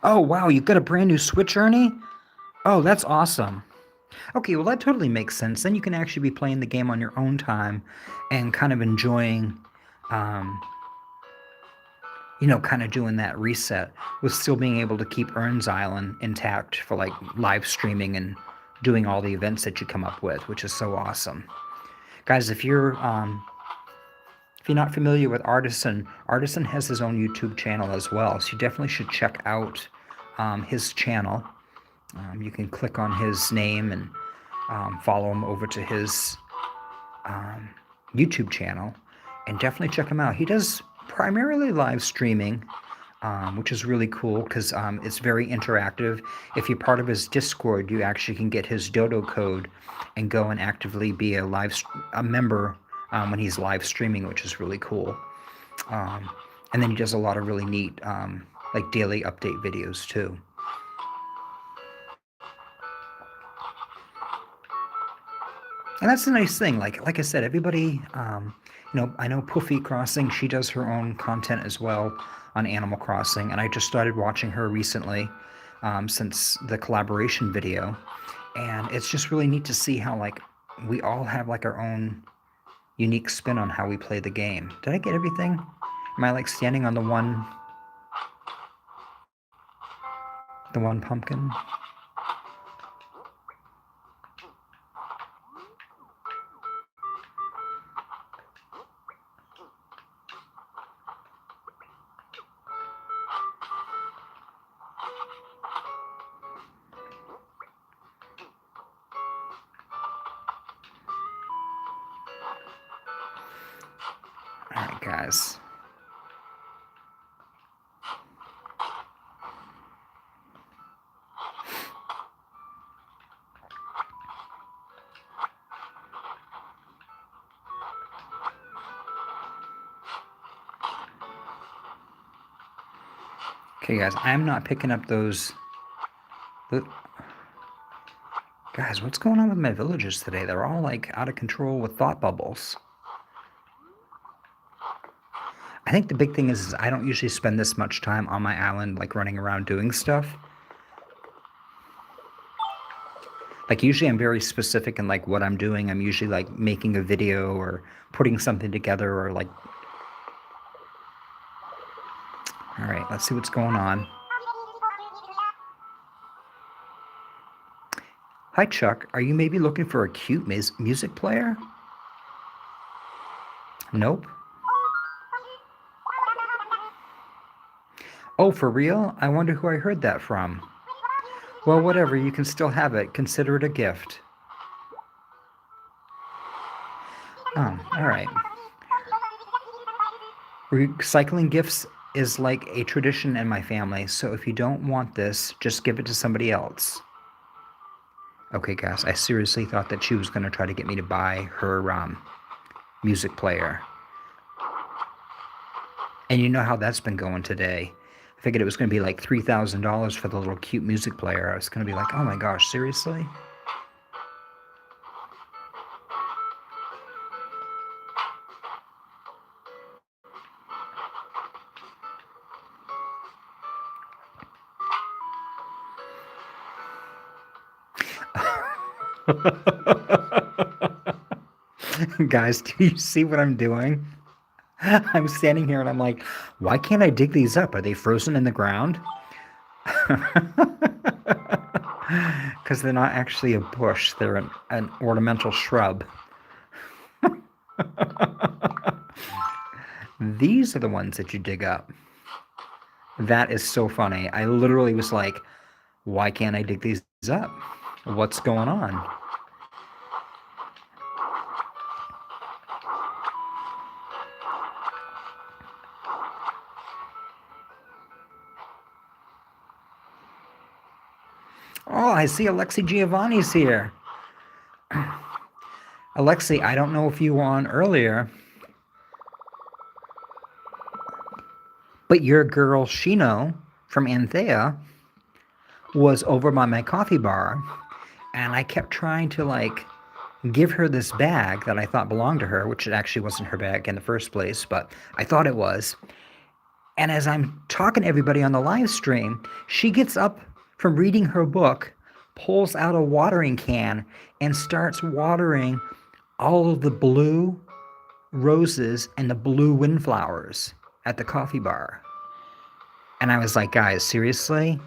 Oh, wow, you've got a brand new Switch, Ernie? Oh, that's awesome. Okay, well, that totally makes sense. Then you can actually be playing the game on your own time and kind of enjoying, kind of doing that reset with still being able to keep Ern's Island intact for like live streaming and doing all the events that you come up with, which is so awesome. Guys, if you're not familiar with Artisturn, Artisturn has his own YouTube channel as well, so you definitely should check out his channel. You can click on his name and follow him over to his YouTube channel, and definitely check him out. He does primarily live streaming, which is really cool because it's very interactive. If you're part of his Discord, you actually can get his dodo code and go and actively be a member when he's live streaming, which is really cool. And then he does a lot of really neat like daily update videos too. And that's the nice thing. Like I said, everybody, I know Poofycrossing. She does her own content as well on Animal Crossing, and I just started watching her recently, since the collaboration video, and it's just really neat to see how like we all have like our own unique spin on how we play the game. Did I get everything? Am I like standing on the one pumpkin? All right, guys. Okay, guys, I'm not picking up those. Guys, what's going on with my villagers today? They're all like out of control with thought bubbles. I think the big thing is I don't usually spend this much time on my island, like running around doing stuff. Like usually I'm very specific in like what I'm doing. I'm usually like making a video or putting something together or like. All right, let's see what's going on. Hi, Chuck. Are you maybe looking for a cute music player? Nope. Oh, for real? I wonder who I heard that from. Well, whatever. You can still have it. Consider it a gift. Oh, all right. Recycling gifts is like a tradition in my family, so if you don't want this, just give it to somebody else. Okay, guys, I seriously thought that she was going to try to get me to buy her music player. And you know how that's been going today. I figured it was going to be like $3,000 for the little cute music player. I was going to be like, oh my gosh, seriously? Guys, do you see what I'm doing? I'm standing here and I'm like, why can't I dig these up? Are they frozen in the ground? Because they're not actually a bush, they're an ornamental shrub. These are the ones that you dig up. That is so funny. I literally was like, why can't I dig these up? What's going on? Oh, I see Alexi.Giovani's here. Alexi, I don't know if you were on earlier, but your girl Shino from Anthea was over by my coffee bar, and I kept trying to like give her this bag that I thought belonged to her, which it actually wasn't her bag in the first place, but I thought it was. And as I'm talking to everybody on the live stream, she gets up from reading her book, pulls out a watering can, and starts watering all of the blue roses and the blue windflowers at the coffee bar. And I was like, guys, seriously?